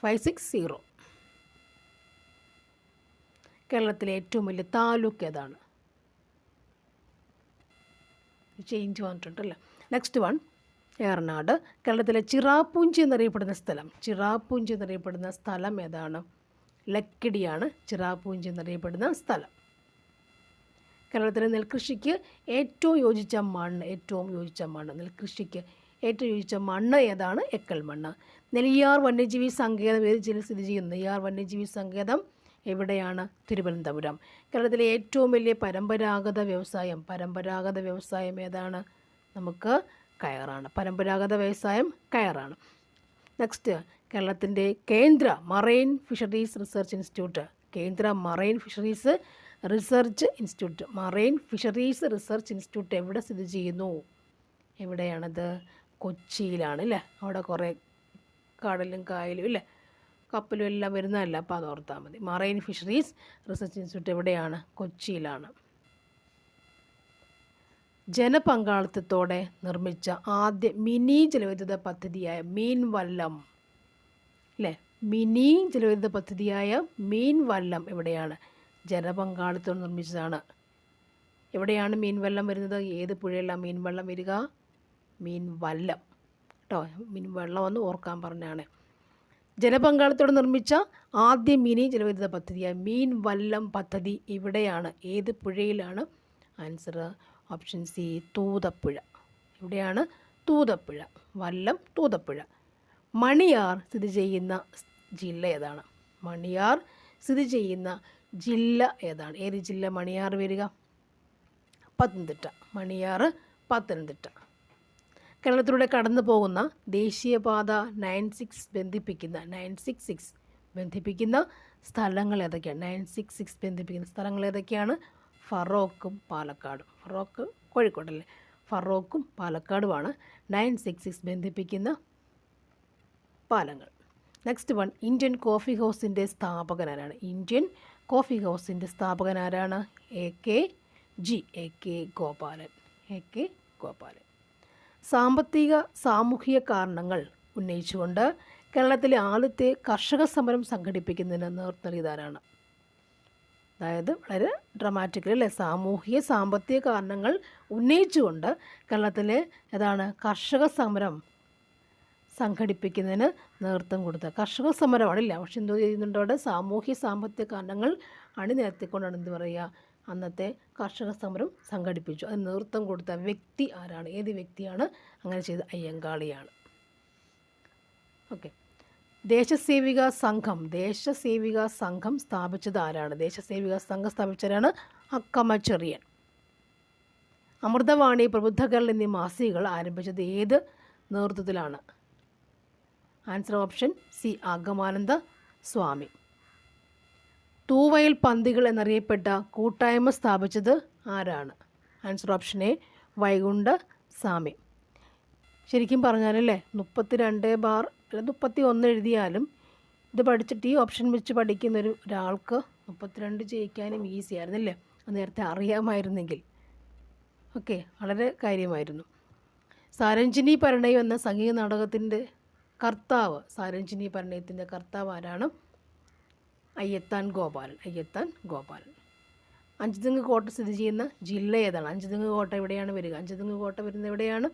S1: 560. കേരളത്തിലെ ഏറ്റവും വലിയ താലൂക്ക് ഏതാണ്? ചേഞ്ച് വന്നിട്ടുണ്ടല്ലോ. Next one, Eranad. കേരളത്തിലെ ചിറാപ്പൂഞ്ചി എന്നറിയപ്പെടുന്ന സ്ഥലം ഏതാണ്? ലക്കിടിയാണ് ചിറാപ്പൂഞ്ചി എന്നറിയപ്പെടുന്ന സ്ഥലം. കേരളത്തിലെ നെൽകൃഷിക്ക് ഏറ്റവും യോജിച്ച മണ്ണ് നെൽകൃഷിക്ക് ഏറ്റവും യോജിച്ച മണ്ണ് ഏതാണ്? എക്കൽ മണ്ണ്. നെല്ലിയാർ വന്യജീവി സങ്കേതം ഏത് ജില്ലയിൽ സ്ഥിതി ചെയ്യുന്നു? നെയ്യാർ വന്യജീവി സങ്കേതം എവിടെയാണ്? തിരുവനന്തപുരം. കേരളത്തിലെ ഏറ്റവും വലിയ പരമ്പരാഗത വ്യവസായം ഏതാണ്? നമുക്ക് കയറാണ്. പരമ്പരാഗത വ്യവസായം കയറാണ്. നെക്സ്റ്റ്, കേരളത്തിൻ്റെ കേന്ദ്ര മറൈൻ ഫിഷറീസ് റിസർച്ച് ഇൻസ്റ്റിറ്റ്യൂട്ട് എവിടെ സ്ഥിതി ചെയ്യുന്നു? എവിടെയാണത്? കൊച്ചിയിലാണ് അല്ലേ. അവിടെ കുറേ കടലും കായലും ഇല്ലേ, കപ്പലും എല്ലാം വരുന്നതല്ല, അപ്പോൾ അത് ഓർത്താൽ മതി. മറൈൻ ഫിഷറീസ് റിസർച്ച് ഇൻസ്റ്റിറ്റ്യൂട്ട് എവിടെയാണ്? കൊച്ചിയിലാണ്. ജനപങ്കാളിത്തത്തോടെ നിർമ്മിച്ച ആദ്യ മിനി ജലവൈദ്യുത പദ്ധതിയായ മീൻവല്ലം അല്ലേ. മിനി ജലവൈദ്യുത പദ്ധതിയായ മീൻവല്ലം എവിടെയാണ്? ജനപങ്കാളിത്തത്തോടെ നിർമ്മിച്ചതാണ്. എവിടെയാണ് മീൻവല്ലം വരുന്നത്? ഏത് പുഴയിലാണ് മീൻവല്ലം വരിക? മീൻവല്ലം കേട്ടോ. മീൻവള്ളം ഒന്ന് ഓർക്കാൻ പറഞ്ഞാണ്. ജനപങ്കാളിത്തത്തോടെ നിർമ്മിച്ച ആദ്യ മിനി ജലവൈദ്യുത പദ്ധതിയായ മീൻവല്ലം പദ്ധതി എവിടെയാണ്? ഏത് പുഴയിലാണ്? Answer option C, Thoothapuzha. എവിടെയാണ്? തൂതപ്പുഴ. വല്ലം, തൂതപ്പുഴ. മണിയാർ സ്ഥിതി ചെയ്യുന്ന ജില്ല ഏതാണ്? ഏത് ജില്ല മണിയാർ വരിക? പത്തനംതിട്ട. മണിയാർ പത്തനംതിട്ട. കേരളത്തിലൂടെ കടന്നു പോകുന്ന ദേശീയപാത 966 ബന്ധിപ്പിക്കുന്ന സ്ഥലങ്ങൾ ഏതൊക്കെയാണ്? ഫറോക്കും പാലക്കാടും. ഫറോക്ക് കോഴിക്കോടല്ലേ. ഫറോക്കും പാലക്കാടുമാണ് 966 ബന്ധിപ്പിക്കുന്ന പാലങ്ങൾ. നെക്സ്റ്റ് വൺ, ഇന്ത്യൻ കോഫി ഹൗസിൻ്റെ സ്ഥാപകനാരാണ്? A.K. ഗോപാലൻ. സാമൂഹിക കാരണങ്ങൾ ഉന്നയിച്ചുകൊണ്ട് കേരളത്തിലെ ആദ്യത്തെ കർഷക സമരം സംഘടിപ്പിക്കുന്നതിന് നേതൃത്വം നൽകിയതാരാണ്? അതായത് വളരെ ഡ്രമാറ്റിക്കലി അല്ലേ, സാമ്പത്തിക കാരണങ്ങൾ ഉന്നയിച്ചുകൊണ്ട് കേരളത്തിലെ കർഷക സമരം സംഘടിപ്പിക്കുന്നതിന് നേതൃത്വം കൊടുത്ത കർഷക സമരമാണില്ല. പക്ഷെ എന്തോ ചെയ്യുന്നുണ്ട് അവിടെ? സാമ്പത്തിക കാരണങ്ങൾ അണിനിരത്തിക്കൊണ്ടാണ് എന്ത് പറയുക, അന്നത്തെ കർഷക സമരം സംഘടിപ്പിച്ചു. അത് നേതൃത്വം കൊടുത്ത വ്യക്തി ആരാണ്? ഏത് വ്യക്തിയാണ് അങ്ങനെ ചെയ്ത? അയ്യങ്കാളിയാണ്. ഓക്കെ. ദേശസേവിക സംഘം സ്ഥാപിച്ചത് ആരാണ്? ദേശസേവിക സംഘം സ്ഥാപിച്ചവരാണ് അക്കമ്മ ചെറിയൻ. അമൃതവാണി, പ്രബുദ്ധകൾ എന്നീ മാസികകൾ ആരംഭിച്ചത് ഏത് നേതൃത്വത്തിലാണ്? ആൻസർ ഓപ്ഷൻ സി, ആഗമാനന്ദ സ്വാമി. തൂവയൽ പന്തികൾ എന്നറിയപ്പെട്ട കൂട്ടായ്മ സ്ഥാപിച്ചത് ആരാണ്? ആൻസർ ഓപ്ഷൻ എ വൈകുണ്ഠ സ്വാമി. ശരിക്കും പറഞ്ഞാലല്ലേ 32 എഴുതിയാലും ഇത് പഠിച്ചിട്ട് ഈ ഓപ്ഷൻ വെച്ച് പഠിക്കുന്ന ഒരാൾക്ക് 32 ജയിക്കാനും ഈസി ആയിരുന്നല്ലേ, നേരത്തെ അറിയാമായിരുന്നെങ്കിൽ. ഓക്കെ, വളരെ കാര്യമായിരുന്നു. സാരഞ്ജിനി പരിണയം എന്ന സംഗീത നാടകത്തിൻ്റെ കർത്താവ്, സാരഞ്ജിനി പരിണയത്തിൻ്റെ കർത്താവ് ആരാണ്? അയ്യത്താൻ ഗോപാലൻ. അഞ്ചുതെങ്ങ് കോട്ട സ്ഥിതി ചെയ്യുന്ന ജില്ല ഏതാണ്? അഞ്ചുതെങ്ങ് കോട്ട എവിടെയാണ് വരിക? അഞ്ചുതെങ്ങ് കോട്ട വരുന്നത് എവിടെയാണ്?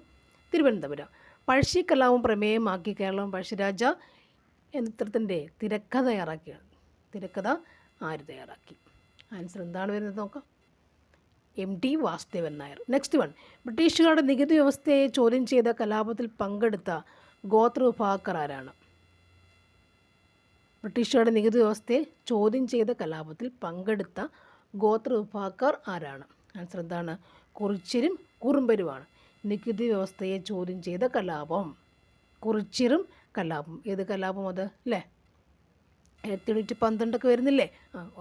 S1: തിരുവനന്തപുരം. പഴശ്ശിക്കലാപം പ്രമേയമാക്കി കേരളം പഴശ്ശിരാജ എന്ന ചിത്രത്തിൻ്റെ തിരക്കഥ ആര് തയ്യാറാക്കി? ആൻസർ എന്താണ് വരുന്നത് നോക്കാം. MT Vasudevan Nair. Next one, ബ്രിട്ടീഷുകാരുടെ നികുതി വ്യവസ്ഥയെ ചോദ്യം ചെയ്ത കലാപത്തിൽ പങ്കെടുത്ത ഗോത്രവിഭാഗക്കാർ ആരാണ്? ബ്രിട്ടീഷുകാരുടെ നികുതി വ്യവസ്ഥയെ ചോദ്യം ചെയ്ത കലാപത്തിൽ പങ്കെടുത്ത ഗോത്രവിഭാഗക്കാർ ആരാണ്? ആൻസർ എന്താണ്? കുറിച്യരും കുറുമ്പരുമാണ്. നികുതി വ്യവസ്ഥയെ ചോദ്യം ചെയ്ത കലാപം കുറിച്യരും കലാപം. ഏത് കലാപം അത് അല്ലേ? 1812 വരുന്നില്ലേ?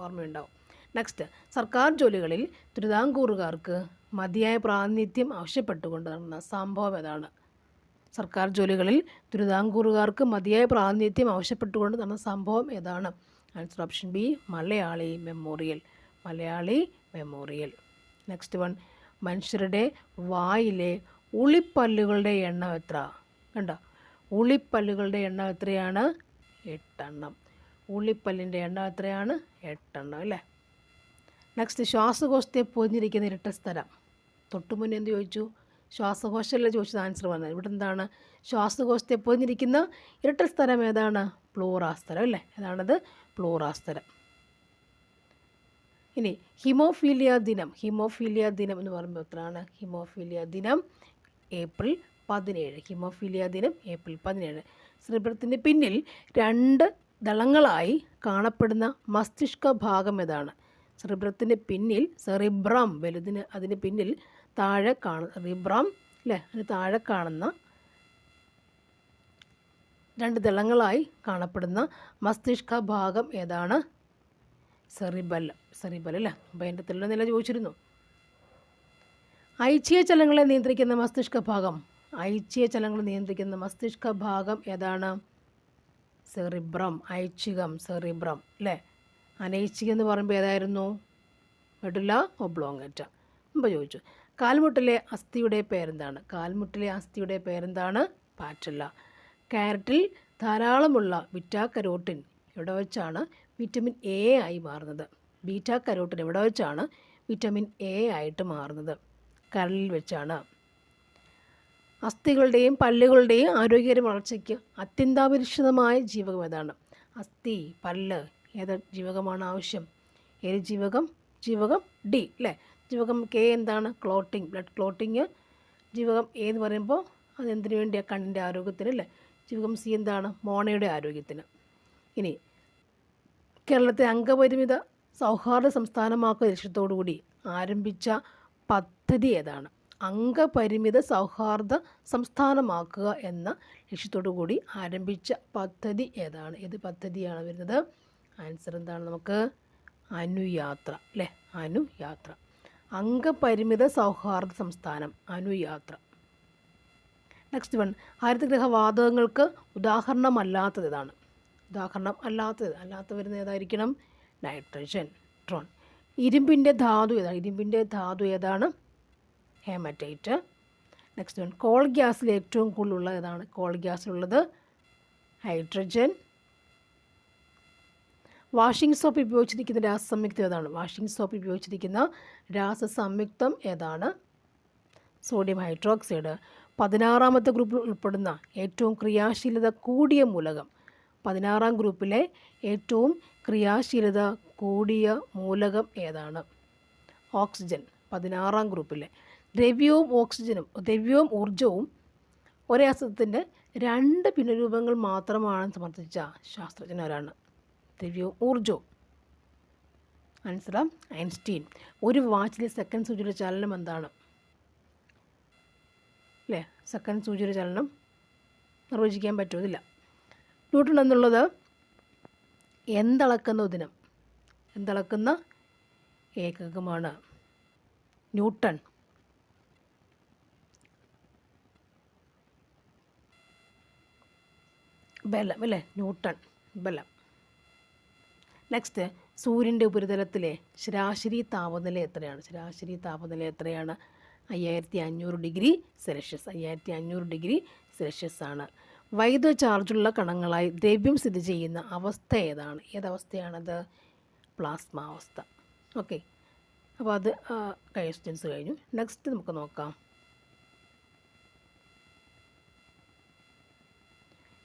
S1: ഓർമ്മയുണ്ടാവും. നെക്സ്റ്റ്, സർക്കാർ ജോലികളിൽ തിരുവിതാംകൂറുകാർക്ക് മതിയായ പ്രാതിനിധ്യം ആവശ്യപ്പെട്ടുകൊണ്ട് നടന്ന സംഭവം ഏതാണ്? സർക്കാർ ജോലികളിൽ തിരുവിതാംകൂറുകാർക്ക് മതിയായ പ്രാതിനിധ്യം ആവശ്യപ്പെട്ടുകൊണ്ട് നടന്ന സംഭവം ഏതാണ്? Answer option B Malayali memorial. Next one, മനുഷ്യരുടെ വായിലെ ഉളിപ്പല്ലുകളുടെ എണ്ണം എത്ര? കണ്ടോ, ഉളിപ്പല്ലുകളുടെ എണ്ണം എത്രയാണ്? 8 ഉളിപ്പല്ലിൻ്റെ എണ്ണം എത്രയാണ്? 8 അല്ലേ? നെക്സ്റ്റ്, ശ്വാസകോശത്തെ പൊതിഞ്ഞിരിക്കുന്ന ഇരട്ട സ്ഥലം. തൊട്ടുമുന്നേ എന്ത് ചോദിച്ചു? ശ്വാസകോശമല്ല ചോദിച്ചത്, ആൻസർ വന്നത്. ഇവിടെ എന്താണ്? ശ്വാസകോശത്തെ പൊതിഞ്ഞിരിക്കുന്ന ഇരട്ട സ്ഥലം ഏതാണ്? പ്ലൂറാസ്ഥലം അല്ലേ? ഏതാണത്? പ്ലൂറാസ്ഥലം. ഇനി ഹിമോഫീലിയ ദിനം എന്ന് പറയുമ്പോൾ എത്രയാണ്? ഹിമോഫീലിയ ദിനം ഏപ്രിൽ 17. സെറിബ്രത്തിൻ്റെ പിന്നിൽ 2 ദളങ്ങളായി കാണപ്പെടുന്ന മസ്തിഷ്ക ഭാഗം ഏതാണ്? സെറിബ്രത്തിൻ്റെ പിന്നിൽ, സെറിബ്രം വലുതിന്, അതിന് പിന്നിൽ താഴെ സെറിബ്രം അല്ലേ, അതിന് താഴെ കാണുന്ന 2 ദളങ്ങളായി കാണപ്പെടുന്ന മസ്തിഷ്ക ഭാഗം ഏതാണ്? സെറിബൽ അല്ലേ? അപ്പോൾ അതിൻ്റെ തെളിവ് നില ചോദിച്ചിരുന്നു. ഐച്ഛിക ചലനങ്ങളെ നിയന്ത്രിക്കുന്ന മസ്തിഷ്ക ഭാഗം ഏതാണ്? സെറിബ്രം. സെറിബ്രം അല്ലേ? അനൈച്ഛികം എന്ന് പറയുമ്പോൾ ഏതായിരുന്നു? മെഡുല ഒബ്ലോങ്കറ്റ. മുമ്പ് ചോദിച്ചു. കാൽമുട്ടിലെ അസ്ഥിയുടെ പേരെന്താണ്? പാറ്റല്ല. ക്യാരറ്റിൽ ധാരാളമുള്ള ബീറ്റാ കരോട്ടിൻ എവിടെ വെച്ചാണ് വിറ്റമിൻ എ ആയി മാറുന്നത്? ബീറ്റാ കരോട്ടിൻ എവിടെ വെച്ചാണ് വിറ്റമിൻ എ ആയിട്ട് മാറുന്നത്? കരളിൽ വെച്ചാണ്. അസ്ഥികളുടെയും പല്ലുകളുടെയും ആരോഗ്യകരമായ വളർച്ചയ്ക്ക് അത്യന്താപേക്ഷിതമായ ജീവകം ഏതാണ്? അസ്ഥി, പല്ല്, ഏത് ജീവകമാണ് ആവശ്യം? ഏത് ജീവകം ഡി അല്ലേ? ജീവകം കെ എന്താണ്? Clotting, blood clotting. ജീവകം എ എന്ന് പറയുമ്പോൾ അതെന്തിനു വേണ്ടിയാണ്? കണ്ണിൻ്റെ ആരോഗ്യത്തിന് അല്ലേ? ജീവകം സി എന്താണ്? മോണയുടെ ആരോഗ്യത്തിന്. ഇനി കേരളത്തെ അംഗപരിമിത സൗഹാർദ്ദ സംസ്ഥാനമാക്കുക ലക്ഷ്യത്തോടു കൂടി ആരംഭിച്ച പദ്ധതി ഏതാണ്? അംഗപരിമിത സൗഹാർദ്ദ സംസ്ഥാനമാക്കുക എന്ന ലക്ഷ്യത്തോടു കൂടി ആരംഭിച്ച പദ്ധതി ഏതാണ്? ഏത് പദ്ധതിയാണ് വരുന്നത്? ആൻസർ എന്താണ് നമുക്ക്? അനുയാത്ര അല്ലേ? അനുയാത്ര. അംഗപരിമിത സൗഹാർദ്ദ സംസ്ഥാനം, അനുയാത്ര. നെക്സ്റ്റ് വൺ, ഹരിതഗൃഹ വാതകങ്ങൾക്ക് ഉദാഹരണമല്ലാത്തത് ഏതാണ്? അല്ലാത്ത വരുന്ന ഏതായിരിക്കണം? Nitrogen, Tron. ഇരുമ്പിൻ്റെ ധാതു ഏതാണ്? ഹേമറ്റൈറ്റ്. നെക്സ്റ്റ് വൺ, കോൾ ഗ്യാസിൽ ഏറ്റവും കൂടുതലുള്ള ഏതാണ്? കോൾ ഗ്യാസിലുള്ളത് ഹൈഡ്രജൻ. വാഷിംഗ് സോപ്പ് ഉപയോഗിച്ചിരിക്കുന്ന രാസസംയുക്തം ഏതാണ്? Sodium hydroxide. 16ാമത്തെ ഗ്രൂപ്പിൽ ഉൾപ്പെടുന്ന ഏറ്റവും ക്രിയാശീലത കൂടിയ മൂലകം. 16ാം ഗ്രൂപ്പിലെ ഏറ്റവും ക്രിയാശീലത കൂടിയ മൂലകം ഏതാണ്? ഓക്സിജൻ. 16ാം ഗ്രൂപ്പിലെ ദ്രവ്യവും ഊർജവും ഒരേ അസത്തിൻ്റെ 2 ഭിന്നരൂപങ്ങൾ മാത്രമാണെന്ന് സമർത്ഥിച്ച ശാസ്ത്രജ്ഞരാണ്? ദ്രവ്യവും ഊർജവും. Answer Einstein. ഒരു വാച്ചിലെ സെക്കൻഡ് സൂചിയുടെ ചലനം എന്താണ്? അല്ലേ? സെക്കൻഡ് സൂചിയുടെ ചലനം നിർവചിക്കാൻ പറ്റുന്നില്ല. ന്യൂട്ടൺ എന്നുള്ളത് എന്തളക്കുന്ന ഏകകമാണ്? ന്യൂട്ടൺ. ബലം അല്ലേ, ന്യൂട്ടൺ ബലം. നെക്സ്റ്റ്, സൂര്യൻ്റെ ഉപരിതലത്തിലെ ശരാശരി താപനില എത്രയാണ്? ശരാശരി താപനില എത്രയാണ്? 5500 ഡിഗ്രി സെൽഷ്യസ്. 5500 ഡിഗ്രി സെൽഷ്യസ് ആണ്. വൈദ്യുത ചാർജുള്ള കണങ്ങളായി ദ്രവ്യം സ്ഥിതി ചെയ്യുന്ന അവസ്ഥ ഏതാണ്? ഏതവസ്ഥയാണത്? പ്ലാസ്മാവസ്ഥ. ഓക്കെ, അപ്പോൾ അത് ക്വസ്റ്റ്യൻസ് കഴിഞ്ഞു. നെക്സ്റ്റ് നമുക്ക് നോക്കാം.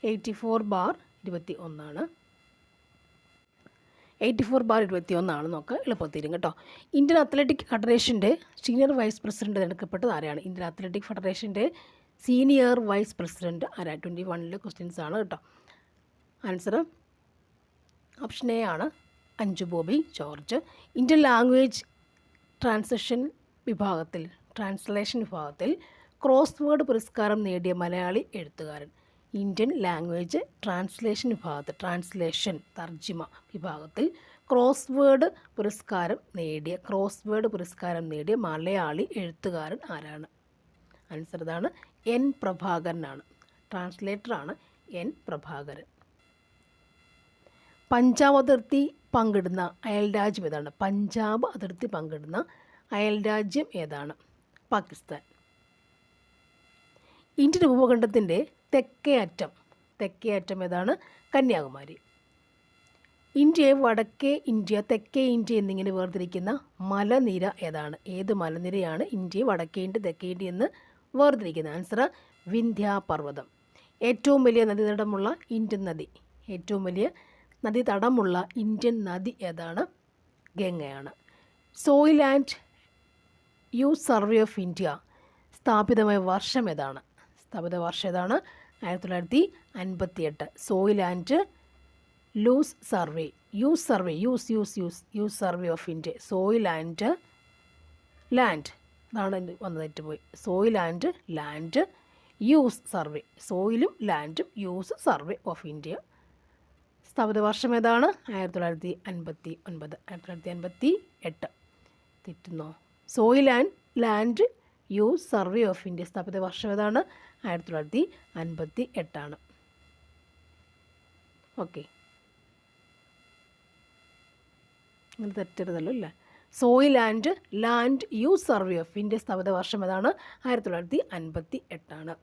S1: 84/21 ആണ്. 84/21 നോക്കുക, എളുപ്പത്തിരും കേട്ടോ. ഇന്ത്യൻ അത്ലറ്റിക് ഫെഡറേഷൻ്റെ സീനിയർ വൈസ് പ്രസിഡന്റ് തിരഞ്ഞെടുക്കപ്പെട്ടത് ആരാണ്? ഇന്ത്യൻ അത്ലറ്റിക് ഫെഡറേഷൻ്റെ സീനിയർ വൈസ് പ്രസിഡന്റ് ആരാ? 21 ക്വസ്റ്റ്യൻസ് ആണ് കേട്ടോ. ആൻസർ ഓപ്ഷൻ എ ആണ്, Anju Bobby George. Indian language translation വിഭാഗത്തിൽ ക്രോസ് വേർഡ് പുരസ്കാരം നേടിയ മലയാളി എഴുത്തുകാരൻ. ഇന്ത്യൻ ലാംഗ്വേജ് ട്രാൻസ്ലേഷൻ തർജിമ വിഭാഗത്തിൽ ക്രോസ് വേർഡ് പുരസ്കാരം നേടിയ മലയാളി എഴുത്തുകാരൻ ആരാണ്? ആൻസർ ഇതാണ്, എൻ പ്രഭാകരനാണ്. ട്രാൻസ്ലേറ്ററാണ് എൻ പ്രഭാകരൻ. പഞ്ചാബ് അതിർത്തി പങ്കിടുന്ന അയൽരാജ്യം ഏതാണ്? പഞ്ചാബ് അതിർത്തി പങ്കിടുന്ന അയൽരാജ്യം ഏതാണ്? പാകിസ്ഥാൻ. ഇന്ത്യൻ ഉപഭൂഖണ്ഡത്തിൻ്റെ തെക്കേ അറ്റം ഏതാണ്? കന്യാകുമാരി. ഇന്ത്യയെ വടക്കേ ഇന്ത്യ, തെക്കേ ഇന്ത്യ എന്നിങ്ങനെ വേർതിരിക്കുന്ന മലനിര ഏതാണ്? ഏത് മലനിരയാണ് ഇന്ത്യയെ വടക്കേ ഇന്ത്യ, തെക്കേ ഇന്ത്യ എന്ന് വേർതിരിക്കുന്നത്? ആൻസർ വിന്ധ്യാപർവ്വതം. ഏറ്റവും വലിയ നദീതടമുള്ള ഇന്ത്യൻ നദി ഏതാണ്? ഗംഗയാണ്. Soil and use survey of India സ്ഥാപിതമായ വർഷം ഏതാണ്? 1958. Soil and use survey of India. Soil and land അതാണ് വന്നത്, തെറ്റുപോയി. Soil and land use survey. സോയിലും ലാൻഡും യൂസ് സർവേ ഓഫ് ഇന്ത്യ സ്ഥാപിത വർഷം ഏതാണ്? 1958. തെറ്റുന്നോ? Soil and land use survey of India സ്ഥാപിത വർഷം ഏതാണ്? 1958 ആണ്. ഓക്കെ, അങ്ങനെ തെറ്റരുതല്ലോ അല്ലേ. Soil and land use survey of India സ്ഥാപിത വർഷം ഏതാണ്? 1958 ആണ്.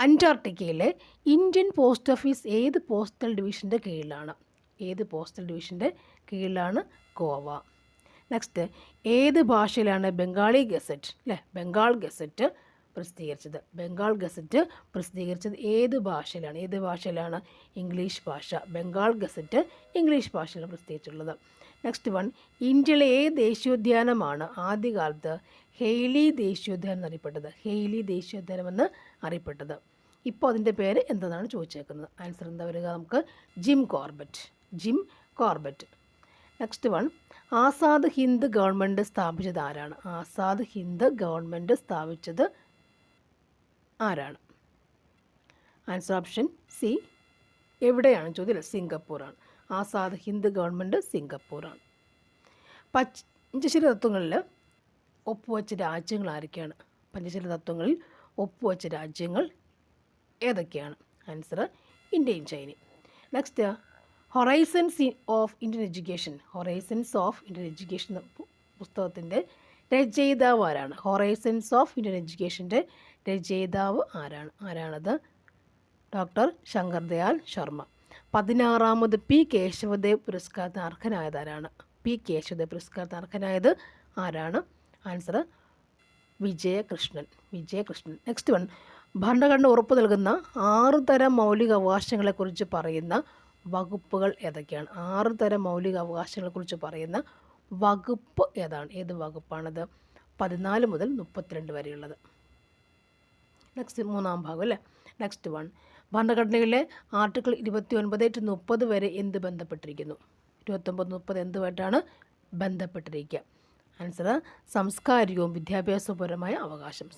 S1: അന്റാർട്ടിക്കയിലെ ഇന്ത്യൻ പോസ്റ്റ് ഓഫീസ് ഏത് പോസ്റ്റൽ ഡിവിഷൻ്റെ കീഴിലാണ്? ഗോവ. നെക്സ്റ്റ്, ഏത് ഭാഷയിലാണ് ബംഗാൾ ഗസറ്റ് പ്രസിദ്ധീകരിച്ചത്? ഏത് ഭാഷയിലാണ്? ഇംഗ്ലീഷ് ഭാഷ. ബംഗാൾ ഗസറ്റ് ഇംഗ്ലീഷ് ഭാഷയിലാണ് പ്രസിദ്ധീകരിച്ചിട്ടുള്ളത്. നെക്സ്റ്റ് വൺ, ഇന്ത്യയിലെ ഏത് ദേശീയോദ്യാനമാണ് ആദ്യകാലത്ത് ഹെയ്ലി ദേശീയോദ്യാനം എന്ന് അറിയപ്പെട്ടത്? ഇപ്പോൾ അതിൻ്റെ പേര് എന്തെന്നാണ് ചോദിച്ചേക്കുന്നത്? ആൻസർ എന്താ വരിക? നമുക്ക് Jim Corbett. Next one, Azad Hind government സ്ഥാപിച്ചത് ആരാണ്? Answer option C. എവിടെയാണ് ചോദ്യം? സിംഗപ്പൂറാണ്. ആസാദ് ഹിന്ദ് ഗവൺമെൻറ് സിംഗപ്പൂറാണ്. പഞ്ചശീല തത്വങ്ങളിൽ ഒപ്പുവെച്ച രാജ്യങ്ങൾ ആരൊക്കെയാണ്? പഞ്ചശീല തത്വങ്ങളിൽ ഒപ്പുവെച്ച രാജ്യങ്ങൾ ഏതൊക്കെയാണ്? ആൻസർ ഇന്ത്യയും ചൈനയും. Next, Horizons of Indian education പുസ്തകത്തിൻ്റെ രചയിതാവ് ആരാണ്? ഹൊറൈസൺസ് ഓഫ് ഇന്ത്യൻ എഡ്യൂക്കേഷൻ്റെ രചയിതാവ് ആരാണത്? ഡോക്ടർ ശങ്കർദയാൽ ശർമ്മ. 16ാമത് പി കേശവദേവ് പുരസ്കാരത്തിന് അർഹനായത് ആരാണ്? ആൻസർ വിജയകൃഷ്ണൻ. നെക്സ്റ്റ് വൺ, ഭരണഘടന ഉറപ്പു നൽകുന്ന 6 തരം മൗലിക അവകാശങ്ങളെക്കുറിച്ച് പറയുന്ന വകുപ്പുകൾ ഏതൊക്കെയാണ്? 6 തരം മൗലിക അവകാശങ്ങളെക്കുറിച്ച് പറയുന്ന വകുപ്പ് ഏതാണ്? ഏത് വകുപ്പാണത്? 14 മുതൽ 32 വരെയുള്ളത്. നെക്സ്റ്റ്, മൂന്നാം ഭാഗം അല്ലേ. നെക്സ്റ്റ് വൺ, ഭരണഘടനയിലെ ആർട്ടിക്കിൾ 29-30 വരെ എന്ത് ബന്ധപ്പെട്ടിരിക്കുന്നു? 29-30 എന്തുമായിട്ടാണ് ബന്ധപ്പെട്ടിരിക്കുക? ആൻസർ സാംസ്കാരികവും വിദ്യാഭ്യാസപരമായ അവകാശമാണ്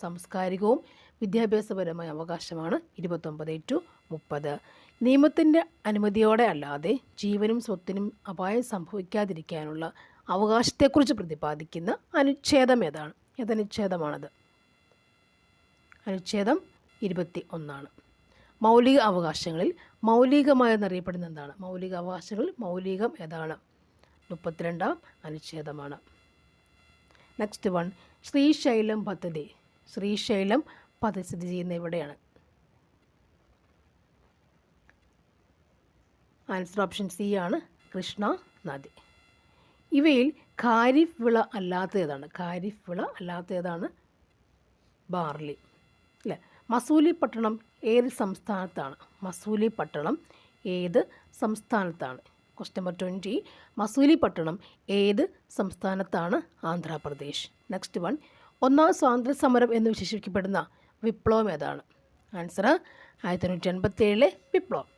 S1: 29-30. നിയമത്തിൻ്റെ അനുമതിയോടെ അല്ലാതെ ജീവനും സ്വത്തിനും അപായം സംഭവിക്കാതിരിക്കാനുള്ള അവകാശത്തെക്കുറിച്ച് പ്രതിപാദിക്കുന്ന അനുച്ഛേദം ഏതാണ്? ഏതനുച്ഛേദമാണത്? അനുച്ഛേദം 21. മൗലിക അവകാശങ്ങളിൽ മൗലികമായെന്നറിയപ്പെടുന്ന എന്താണ്? മൗലിക അവകാശങ്ങളിൽ മൗലികം ഏതാണ്? 32 അനുച്ഛേദമാണ്. നെക്സ്റ്റ് വൺ, ശ്രീശൈലം പദ്ധതി. ശ്രീശൈലം പദ്ധതി സ്ഥിതി ചെയ്യുന്ന എവിടെയാണ്? ആൻസർ ഓപ്ഷൻ സി ആണ്, കൃഷ്ണ നദി. ഇവയിൽ ഖാരിഫ് വിള അല്ലാത്തതാണ്? ഖാരിഫ് വിള അല്ലാത്തതാണ് ബാർലി, അല്ലേ? മസൂലിപ്പട്ടണം ഏത് സംസ്ഥാനത്താണ്? മസൂലിപ്പട്ടണം ഏത് സംസ്ഥാനത്താണ്? ക്വസ്റ്റ്യൻ നമ്പർ 20, മസൂലിപ്പട്ടണം ഏത് സംസ്ഥാനത്താണ്? ആന്ധ്രാപ്രദേശ്. നെക്സ്റ്റ് വൺ, ഒന്നാം സ്വാതന്ത്ര്യ സമരം എന്ന് വിശേഷിപ്പിക്കപ്പെടുന്ന വിപ്ലവം ഏതാണ്? ആൻസർ 1887 വിപ്ലവം.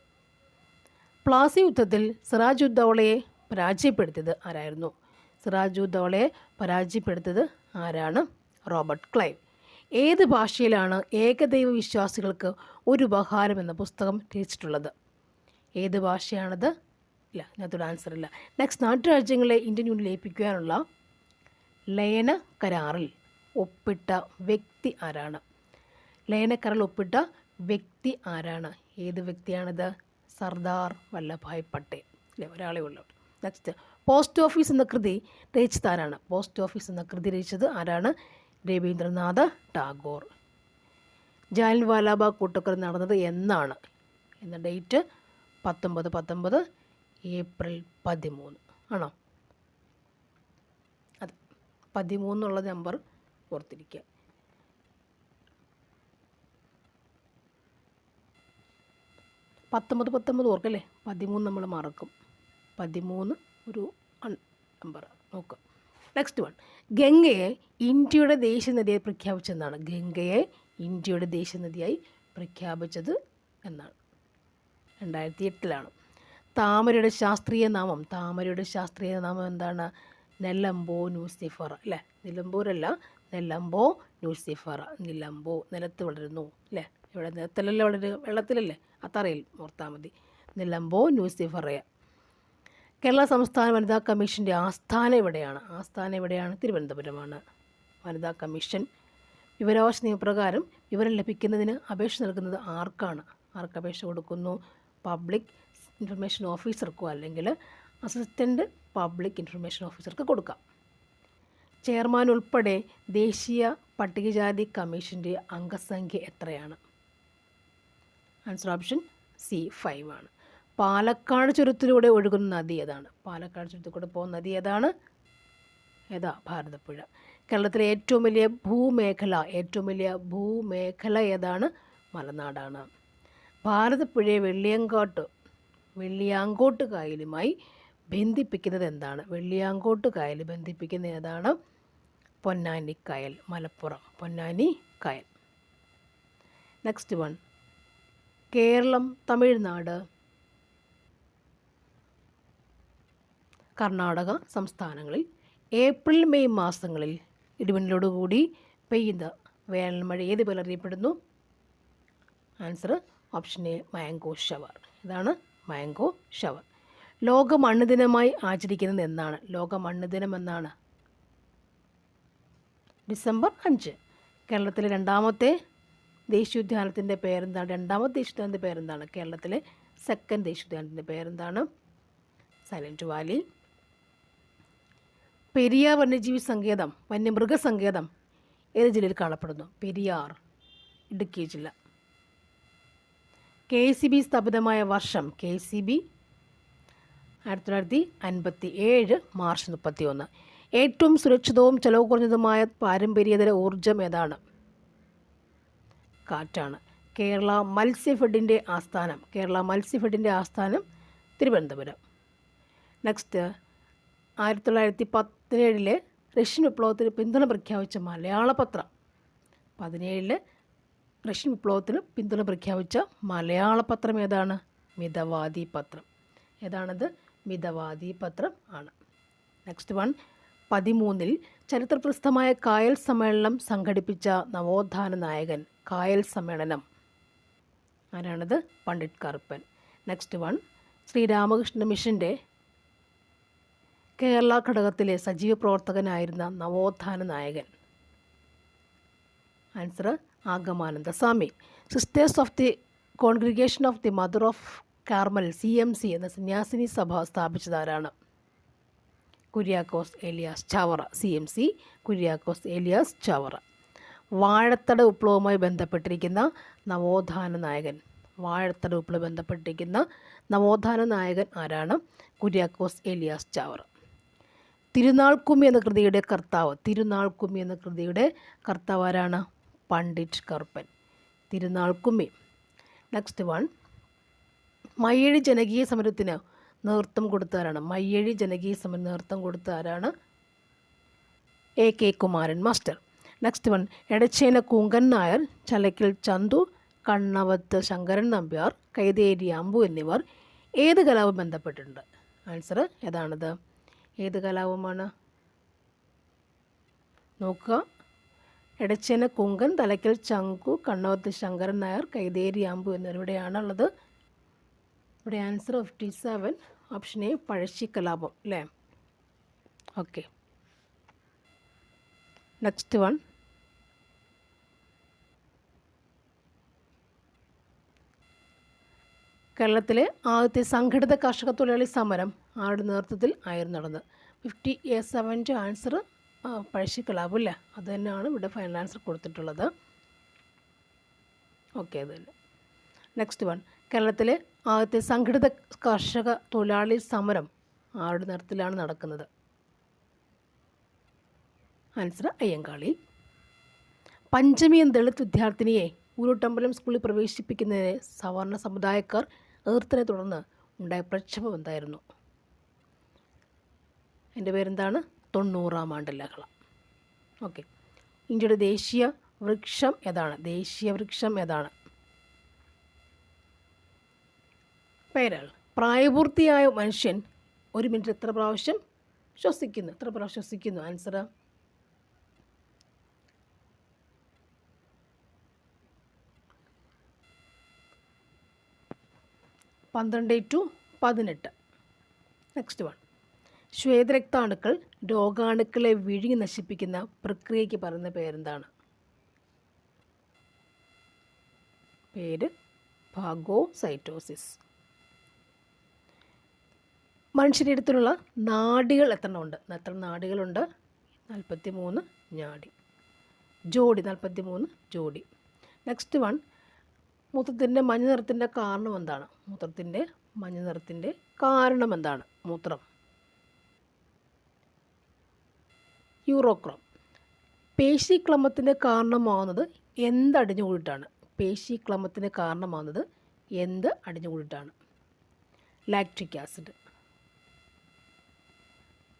S1: പ്ലാസി യുദ്ധത്തിൽ സിറാജുദ്ദൗളയെ പരാജയപ്പെടുത്തിയത് ആരായിരുന്നു? സിറാജുദ്ദൗളയെ പരാജയപ്പെടുത്തിയത് ആരാണ്? Robert Clive. ഏത് ഭാഷയിലാണ് ഏകദൈവ വിശ്വാസികൾക്ക് ഒരു ഉപഹാരം എന്ന പുസ്തകം രചിച്ചിട്ടുള്ളത്? ഏത് ഭാഷയാണത്? ഇല്ല, ഇതിനകത്തൊരു ആൻസർ ഇല്ല. നെക്സ്റ്റ്, നാട്ടുരാജ്യങ്ങളെ ഇന്ത്യൻ യൂണിയൻ ലയിപ്പിക്കുവാനുള്ള ലയന കരാറിൽ ഒപ്പിട്ട വ്യക്തി ആരാണ്? ലയന കരാറിൽ ഒപ്പിട്ട വ്യക്തി ആരാണ്? ഏത് വ്യക്തിയാണിത്? സർദാർ വല്ലഭായ് പട്ടേൽ, അല്ലേ? ഒരാളെ ഉള്ളൂ. നെക്സ്റ്റ്, പോസ്റ്റ് ഓഫീസ് എന്ന കൃതി രചിച്ചത് ആരാണ്? പോസ്റ്റ് ഓഫീസ് എന്ന കൃതി രചിച്ചത് ആരാണ്? രവീന്ദ്രനാഥ ടാഗോർ. ജാലിയൻവാലാബാഗ് കൂട്ടക്കൊല നടന്നത് എന്നാണ്? എന്ന ഡേറ്റ് 1919 ഏപ്രിൽ 13 ആണോ? അത് 13 എന്നുള്ള നമ്പർ ഓർത്തിരിക്കുക. 19 ഓർക്കല്ലേ? 13 നമ്മൾ മറക്കും. 13 ഒരു നമ്പർ നോക്കുക. നെക്സ്റ്റ് വൺ, ഗംഗയെ ഇന്ത്യയുടെ ദേശീയ നദിയായി പ്രഖ്യാപിച്ചതെന്നാണ്? ഗംഗയെ ഇന്ത്യയുടെ ദേശീയ നദിയായി പ്രഖ്യാപിച്ചത് എന്നാണ്? 2008. താമരയുടെ ശാസ്ത്രീയ നാമം? താമരയുടെ ശാസ്ത്രീയ നാമം എന്താണ്? നെല്ലംബോ ന്യൂസിഫറ, അല്ലേ? നിലമ്പൂരല്ല, നെല്ലംബോ ന്യൂസിഫറ. നിലമ്പോ നിലത്ത് വളരുന്നു, അല്ലേ? ഇവിടെ നിലത്തിലല്ലേ വളരുക? വെള്ളത്തിലല്ലേ? അത്തറയിൽ ഓർത്താൽ മതി. നിലംബോ ന്യൂസിഫറയ. കേരള സംസ്ഥാന വനിതാ കമ്മീഷൻ്റെ ആസ്ഥാനം എവിടെയാണ്? ആസ്ഥാനം എവിടെയാണ്? തിരുവനന്തപുരമാണ്. വനിതാ കമ്മീഷൻ വിവരാവകാശ നിയമപ്രകാരം വിവരം ലഭിക്കുന്നതിന് അപേക്ഷ നൽകുന്നത് ആർക്കാണ്? ആർക്ക് അപേക്ഷ കൊടുക്കുന്നു? പബ്ലിക് ഇൻഫർമേഷൻ ഓഫീസർക്കോ അല്ലെങ്കിൽ അസിസ്റ്റൻ്റ് പബ്ലിക് ഇൻഫർമേഷൻ ഓഫീസർക്ക് കൊടുക്കാം. ചെയർമാൻ ഉൾപ്പെടെ ദേശീയ പട്ടികജാതി കമ്മീഷൻ്റെ അംഗസംഖ്യ എത്രയാണ്? ആൻസർ ഓപ്ഷൻ സി 5 ആണ്. പാലക്കാട് ചുരത്തിലൂടെ ഒഴുകുന്ന നദി ഏതാണ്? പാലക്കാട് ചുരത്തിലൂടെ പോകുന്ന നദി ഏതാണ്? ഏതാ? ഭാരതപ്പുഴ. കേരളത്തിലെ ഏറ്റവും വലിയ ഭൂമേഖല ഏതാണ്? മലനാടാണ്. ഭാരതപ്പുഴയെ വെള്ളിയാങ്കോട്ട് കായലുമായി ബന്ധിപ്പിക്കുന്നത് എന്താണ്? വെള്ളിയാങ്കോട്ട് കായൽ ബന്ധിപ്പിക്കുന്ന ഏതാണ്? പൊന്നാനി കായൽ, മലപ്പുറം പൊന്നാനി കായൽ. നെക്സ്റ്റ് വൺ, കേരളം, തമിഴ്നാട്, കർണാടക സംസ്ഥാനങ്ങളിൽ ഏപ്രിൽ മെയ് മാസങ്ങളിൽ ഇടിമിന്നലോടുകൂടി പെയ്യുന്ന വേനൽമഴ ഏത് പേരിൽ അറിയപ്പെടുന്നു? Answer option A, mango shower. ഇതാണ് മാംഗോ ഷവർ. ലോക മണ്ണ് ദിനമായി ആചരിക്കുന്നത് എന്നാണ്? ലോക മണ്ണ് ദിനം എന്നാണ്? ഡിസംബർ 5. കേരളത്തിലെ രണ്ടാമത്തെ ദേശീയോദ്യാനത്തിൻ്റെ പേരെന്താണ്? രണ്ടാമത്തെ ദേശീയോദ്യാനത്തിൻ്റെ പേരെന്താണ്? കേരളത്തിലെ സെക്കൻഡ് ദേശീയോദ്യാനത്തിൻ്റെ പേരെന്താണ്? Silent Valley. പെരിയാർ വന്യമൃഗ സങ്കേതം ഏത് ജില്ലയിൽ കാണപ്പെടുന്നു? പെരിയാർ, ഇടുക്കി ജില്ല. KCB സ്ഥാപിതമായ വർഷം? KCB 1957 March 31. ഏറ്റവും സുരക്ഷിതവും ചെലവ് കുറഞ്ഞതുമായ പാരമ്പര്യേതര ഊർജം ഏതാണ്? കാറ്റാണ്. കേരള മത്സ്യഫെഡിൻ്റെ ആസ്ഥാനം? തിരുവനന്തപുരം. നെക്സ്റ്റ്, 1917 റഷ്യൻ വിപ്ലവത്തിന് പിന്തുണ പ്രഖ്യാപിച്ച മലയാള പത്രം? 17 റഷ്യൻ വിപ്ലവത്തിന് പിന്തുണ പ്രഖ്യാപിച്ച മലയാള പത്രം ഏതാണ്? മിതവാദി പത്രം. ഏതാണത്? മിതവാദി പത്രം ആണ്. നെക്സ്റ്റ് വൺ, 13 ചരിത്രപ്രസിദ്ധമായ കായൽ സമ്മേളനം സംഘടിപ്പിച്ച നവോത്ഥാന നായകൻ? കായൽ സമ്മേളനം ആരാണത്? പണ്ഡിറ്റ് കറുപ്പൻ. നെക്സ്റ്റ് വൺ, ശ്രീരാമകൃഷ്ണ മിഷൻ്റെ കേരള ഘടകത്തിലെ സജീവ പ്രവർത്തകനായിരുന്ന നവോത്ഥാന നായകൻ? Answer Agamananda Swami. Sisters of the congregation of the mother of Carmel CMC എന്ന സന്യാസിനി സഭ സ്ഥാപിച്ചതാരാണ്? കുര്യാക്കോസ് ഏലിയാസ് ചാവറ. CMC കുര്യാക്കോസ് ഏലിയാസ് ചാവറ. വാഴത്തട വിപ്ലവവുമായി ബന്ധപ്പെട്ടിരിക്കുന്ന നവോത്ഥാന നായകൻ. വാഴത്തട വിപ്ലവം ബന്ധപ്പെട്ടിരിക്കുന്ന നവോത്ഥാന നായകൻ ആരാണ്? കുര്യാക്കോസ് ഏലിയാസ് ചാവറ. തിരുനാൾക്കുമ്മി എന്ന കൃതിയുടെ കർത്താവ്. തിരുനാൾക്കുമ്മി എന്ന കൃതിയുടെ കർത്താവ് ആരാണ്? പണ്ഡിറ്റ് കറുപ്പൻ. തിരുനാൾക്കുമ്മി. നെക്സ്റ്റ് വൺ, മയ്യഴി ജനകീയ സമരത്തിന് നേതൃത്വം കൊടുത്ത ആരാണ്? മയ്യഴി ജനകീയ സമരം നേതൃത്വം കൊടുത്ത ആരാണ്? AK Kumaran master. Next one, Edachena Kunkan Nair, Chalakkil Chandu, Kannavath Sankaran Nambiar, Kaitheri Ambu എന്നിവർ ഏത് കലാവും ബന്ധപ്പെട്ടിട്ടുണ്ട്? ആൻസർ ഏതാണത്? ഏത് കലാവുമാണ്? നോക്കുക. എടച്ചേന കുങ്കൻ, തലക്കൽ ചങ്കു, കണ്ണവത്ത് ശങ്കരൻ നായർ, കൈതേരി അമ്പു എന്നിവരുടെയാണുള്ളത്. ഇവിടെ ആൻസർ 57 ഓപ്ഷൻ എ പഴശ്ശി കലാപം അല്ലേ? ഓക്കെ. നെക്സ്റ്റ് വൺ, കേരളത്തിലെ ആദ്യത്തെ സംഘടിത കർഷക തൊഴിലാളി സമരം ആരുടെ നേതൃത്വത്തിൽ ആയിരുന്നു നടന്നത്? 57 ആൻസർ പഴശ്ശി കലാപം അല്ലേ? അത് തന്നെയാണ് ഇവിടെ ഫൈനൽ ആൻസർ കൊടുത്തിട്ടുള്ളത്. ഓക്കെ, അത് തന്നെ. നെക്സ്റ്റ് വൺ, കേരളത്തിലെ ആദ്യത്തെ സംഘടിത കർഷക തൊഴിലാളി സമരം ആരുടെ നേതൃത്വത്തിലാണ് നടക്കുന്നത്? ആൻസർ അയ്യങ്കാളി. പഞ്ചമി എന്ന ദളിത് വിദ്യാർത്ഥിനിയെ ഉരുട്ടമ്പലം സ്കൂളിൽ പ്രവേശിപ്പിക്കുന്നതിന് സവർണ സമുദായക്കാർ എതിർത്തതിനെ തുടർന്ന് ഉണ്ടായ പ്രക്ഷോഭം എന്തായിരുന്നു? എൻ്റെ പേരെന്താണ്? 90-ാം ആണ്ട് ലഹള. ഓക്കെ. ഇന്ത്യയുടെ ദേശീയ വൃക്ഷം ഏതാണ്? ദേശീയ വൃക്ഷം ഏതാണ്? പേരാൾ. പ്രായപൂർത്തിയായ മനുഷ്യൻ ഒരു മിനിറ്റ് എത്ര പ്രാവശ്യം ശ്വസിക്കുന്നു? എത്ര പ്രാവശ്യം ശ്വസിക്കുന്നു? ആൻസർ 12-18. നെക്സ്റ്റ് വൺ, ശ്വേതരക്താണുക്കൾ രോഗാണുക്കളെ വിഴുങ്ങി നശിപ്പിക്കുന്ന പ്രക്രിയയ്ക്ക് പറയുന്ന പേരെന്താണ്? പേര് ഫാഗോസൈറ്റോസിസ്. മനുഷ്യരീരത്തിലുള്ള നാഡികൾ എത്ര ഉണ്ട്? എത്ര നാഡികളുണ്ട്? 43 നാഡി. ജോഡി 43 ജോഡി. നെക്സ്റ്റ് വൺ, മൂത്രത്തിൻ്റെ മഞ്ഞ നിറത്തിൻ്റെ കാരണം എന്താണ്? മൂത്രത്തിൻ്റെ മഞ്ഞ നിറത്തിൻ്റെ കാരണം എന്താണ്? മൂത്രം യൂറോക്രോം. പേശിക്ലമത്തിന് കാരണമാവുന്നത് എന്ത് അടിഞ്ഞുകൂടിയിട്ടാണ്? പേശിക്ലമത്തിന് കാരണമാവുന്നത് എന്ത് അടിഞ്ഞുകൂടിയിട്ടാണ്? Lactic acid.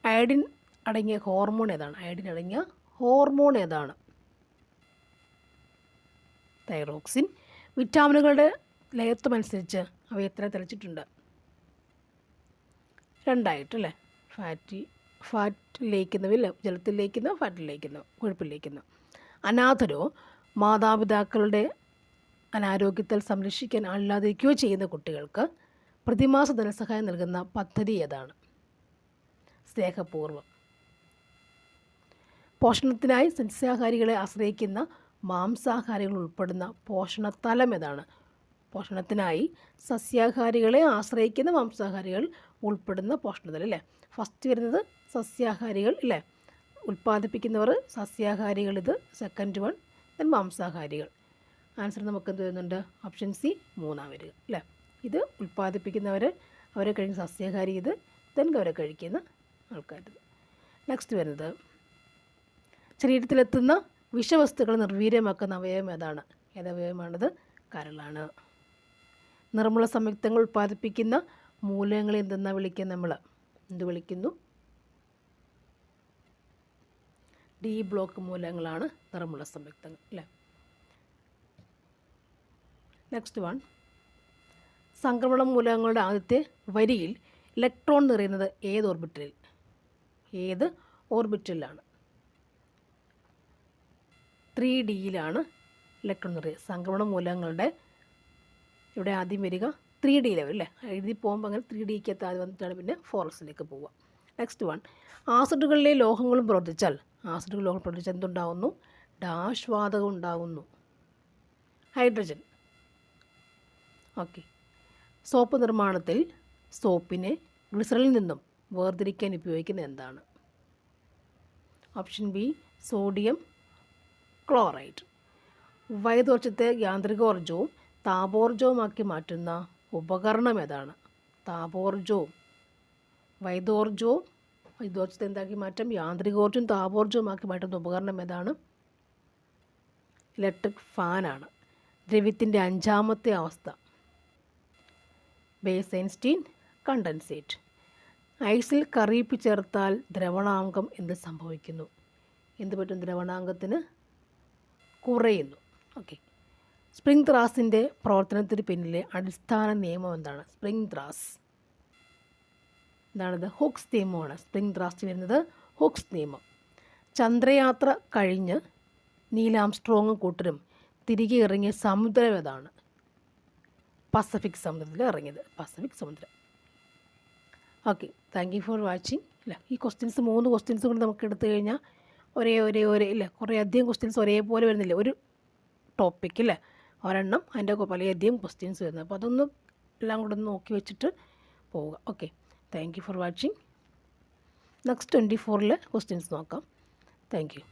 S1: അയഡിൻ അടങ്ങിയ ഹോർമോൺ ഏതാണ്? അയഡിൻ അടങ്ങിയ ഹോർമോൺ ഏതാണ്? തൈറോക്സിൻ. വിറ്റാമിനുകളുടെ ലയത്വമനുസരിച്ച് അവ എത്ര തരച്ചിട്ടുണ്ട്? 2 അല്ലേ? ഫാറ്റ് ലയിക്കുന്നവയിൽ ജലത്തിൽ ലയിക്കുന്ന, ഫാറ്റിൽ ലയിക്കുന്ന, കൊഴുപ്പിൽ ലയിക്കുന്ന. അനാഥരോ മാതാപിതാക്കളുടെ അനാരോഗ്യത്തിൽ സംരക്ഷിക്കാൻ ആളില്ലാതിരിക്കുകയോ ചെയ്യുന്ന കുട്ടികൾക്ക് പ്രതിമാസ ധനസഹായം നൽകുന്ന പദ്ധതി ഏതാണ്? സ്നേഹപൂർവ്വം. പോഷണത്തിനായി സസ്യാഹാരികളെ ആശ്രയിക്കുന്ന മാംസാഹാരികൾ ഉൾപ്പെടുന്ന പോഷണത്തലം ഏതാണ്? പോഷണത്തിനായി സസ്യാഹാരികളെ ആശ്രയിക്കുന്ന മാംസാഹാരികൾ ഉൾപ്പെടുന്ന പോഷണതലം അല്ലേ? ഫസ്റ്റ് വരുന്നത് സസ്യാഹാരികൾ അല്ലേ? ഉൽപ്പാദിപ്പിക്കുന്നവർ സസ്യാഹാരികൾ, ഇത് സെക്കൻഡ് വൺ, ദെൻ മാംസാഹാരികൾ. ആൻസർ നമുക്ക് എന്ത് വരുന്നുണ്ട്? ഓപ്ഷൻ സി 3 വരിക അല്ലേ? ഇത് ഉൽപ്പാദിപ്പിക്കുന്നവർ, അവരെ കഴിക്കുന്ന സസ്യാഹാരി, ഇത് ദെൻ അവരെ കഴിക്കുന്ന ആൾക്കാർ. നെക്സ്റ്റ് വരുന്നത് ശരീരത്തിലെത്തുന്ന വിഷവസ്തുക്കൾ നിർവീര്യമാക്കുന്ന അവയവം ഏതാണ്? ഏതവയവമാണത്? കരളാണ്. നിറമുള്ള സംയുക്തങ്ങൾ ഉൽപ്പാദിപ്പിക്കുന്ന മൂലകങ്ങളെ എന്തെന്നാണ് വിളിക്കുന്നത്? നമ്മൾ എന്ത് വിളിക്കുന്നു? ഡി ബ്ലോക്ക് മൂലകങ്ങളാണ് നിറമുള്ള സംയുക്തങ്ങൾ അല്ലേ? നെക്സ്റ്റ് വൺ, സംക്രമണ മൂലകങ്ങളുടെ ആദ്യത്തെ വരിയിൽ ഇലക്ട്രോൺ നിറയുന്നത് ഏത് ഓർബിറ്റലിൽ? ഏത് ഓർബിറ്റലിലാണ്? 3Dയിലാണ് ഇലക്ട്രോൺ നിറയുക. സംക്രമണ മൂലകങ്ങളുടെ ഇവിടെ ആദ്യം വരിക 3D ലെവൽ അല്ലേ? എഴുതി പോകുമ്പോൾ അങ്ങനെ 3Dക്ക് ആദ്യം വന്നിട്ടാണ് പിന്നെ 4sലേക്ക് പോവുക. നെക്സ്റ്റ് വൺ, ആസിഡുകളിലെ ലോഹങ്ങളും പ്രവർത്തിച്ചാൽ എന്തുണ്ടാകുന്നു? ഡാഷ് വാതകം ഉണ്ടാകുന്നു. ഹൈഡ്രജൻ. ഓക്കെ. സോപ്പ് നിർമ്മാണത്തിൽ സോപ്പിനെ ഗ്ലിസറിനിൽ നിന്നും വേർതിരിക്കാൻ ഉപയോഗിക്കുന്നത് എന്താണ്? Option B, sodium chloride. വൈദ്യോർജ്ജത്തെ യാന്ത്രികോർജ്ജവും താപോർജ്ജവുമാക്കി മാറ്റുന്ന ഉപകരണം ഏതാണ്? വൈദ്യോർജ്ജത്തെ എന്താക്കി മാറ്റാം? യാന്ത്രികോർജ്ജവും താപോർജ്ജവുമാക്കി മാറ്റുന്ന ഉപകരണം ഏതാണ്? ഇലക്ട്രിക് ഫാനാണ്. ദ്രവ്യത്തിൻ്റെ അഞ്ചാമത്തെ അവസ്ഥ ബേസൈൻസ്റ്റീൻ കണ്ടൻസേറ്റ്. ഐസിൽ കറിയിപ്പ് ചേർത്താൽ ദ്രവണാങ്കം എന്ത് സംഭവിക്കുന്നു? എന്ത് പറ്റും? ദ്രവണാങ്കത്തിന് കുറയുന്നു. ഓക്കെ. സ്പ്രിംഗ് ത്രാസിൻ്റെ പ്രവർത്തനത്തിന് പിന്നിലെ അടിസ്ഥാന നിയമം എന്താണ്? സ്പ്രിംഗ് ത്രാസ് എന്താണിത്? ഹുക്സ് നിയമമാണ്. സ്പ്രിംഗ് ത്രാസ് വരുന്നത് ഹുക്സ് നിയമം. ചന്ദ്രയാത്ര കഴിഞ്ഞ് നീൽ ആംസ്ട്രോങ്ങും കൂട്ടരും തിരികെ ഇറങ്ങിയ സമുദ്രം ഏതാണ്? പസഫിക് സമുദ്രത്തിൽ ഇറങ്ങിയത്. പസഫിക് സമുദ്രം. Okay, thank you for watching. ഇല്ല, ഈ ക്വസ്റ്റ്യൻസ് 3 ക്വസ്റ്റ്യൻസ് കൂടി നമുക്ക് എടുത്തു കഴിഞ്ഞാൽ ഒരേ ഇല്ല, കുറേ അധികം ക്വസ്റ്റ്യൻസ് ഒരേപോലെ വരുന്നില്ല ഒരു ടോപ്പിക് ഇല്ലേ? ഒരെണ്ണം അതിൻ്റെ പലയധികം ക്വസ്റ്റ്യൻസ് വരുന്നത്. അപ്പോൾ അതൊന്ന് എല്ലാം കൂടെ ഒന്ന് നോക്കി വെച്ചിട്ട് പോവുക. Okay, thank you for watching. Next 24 questions നോക്കാം. Thank U.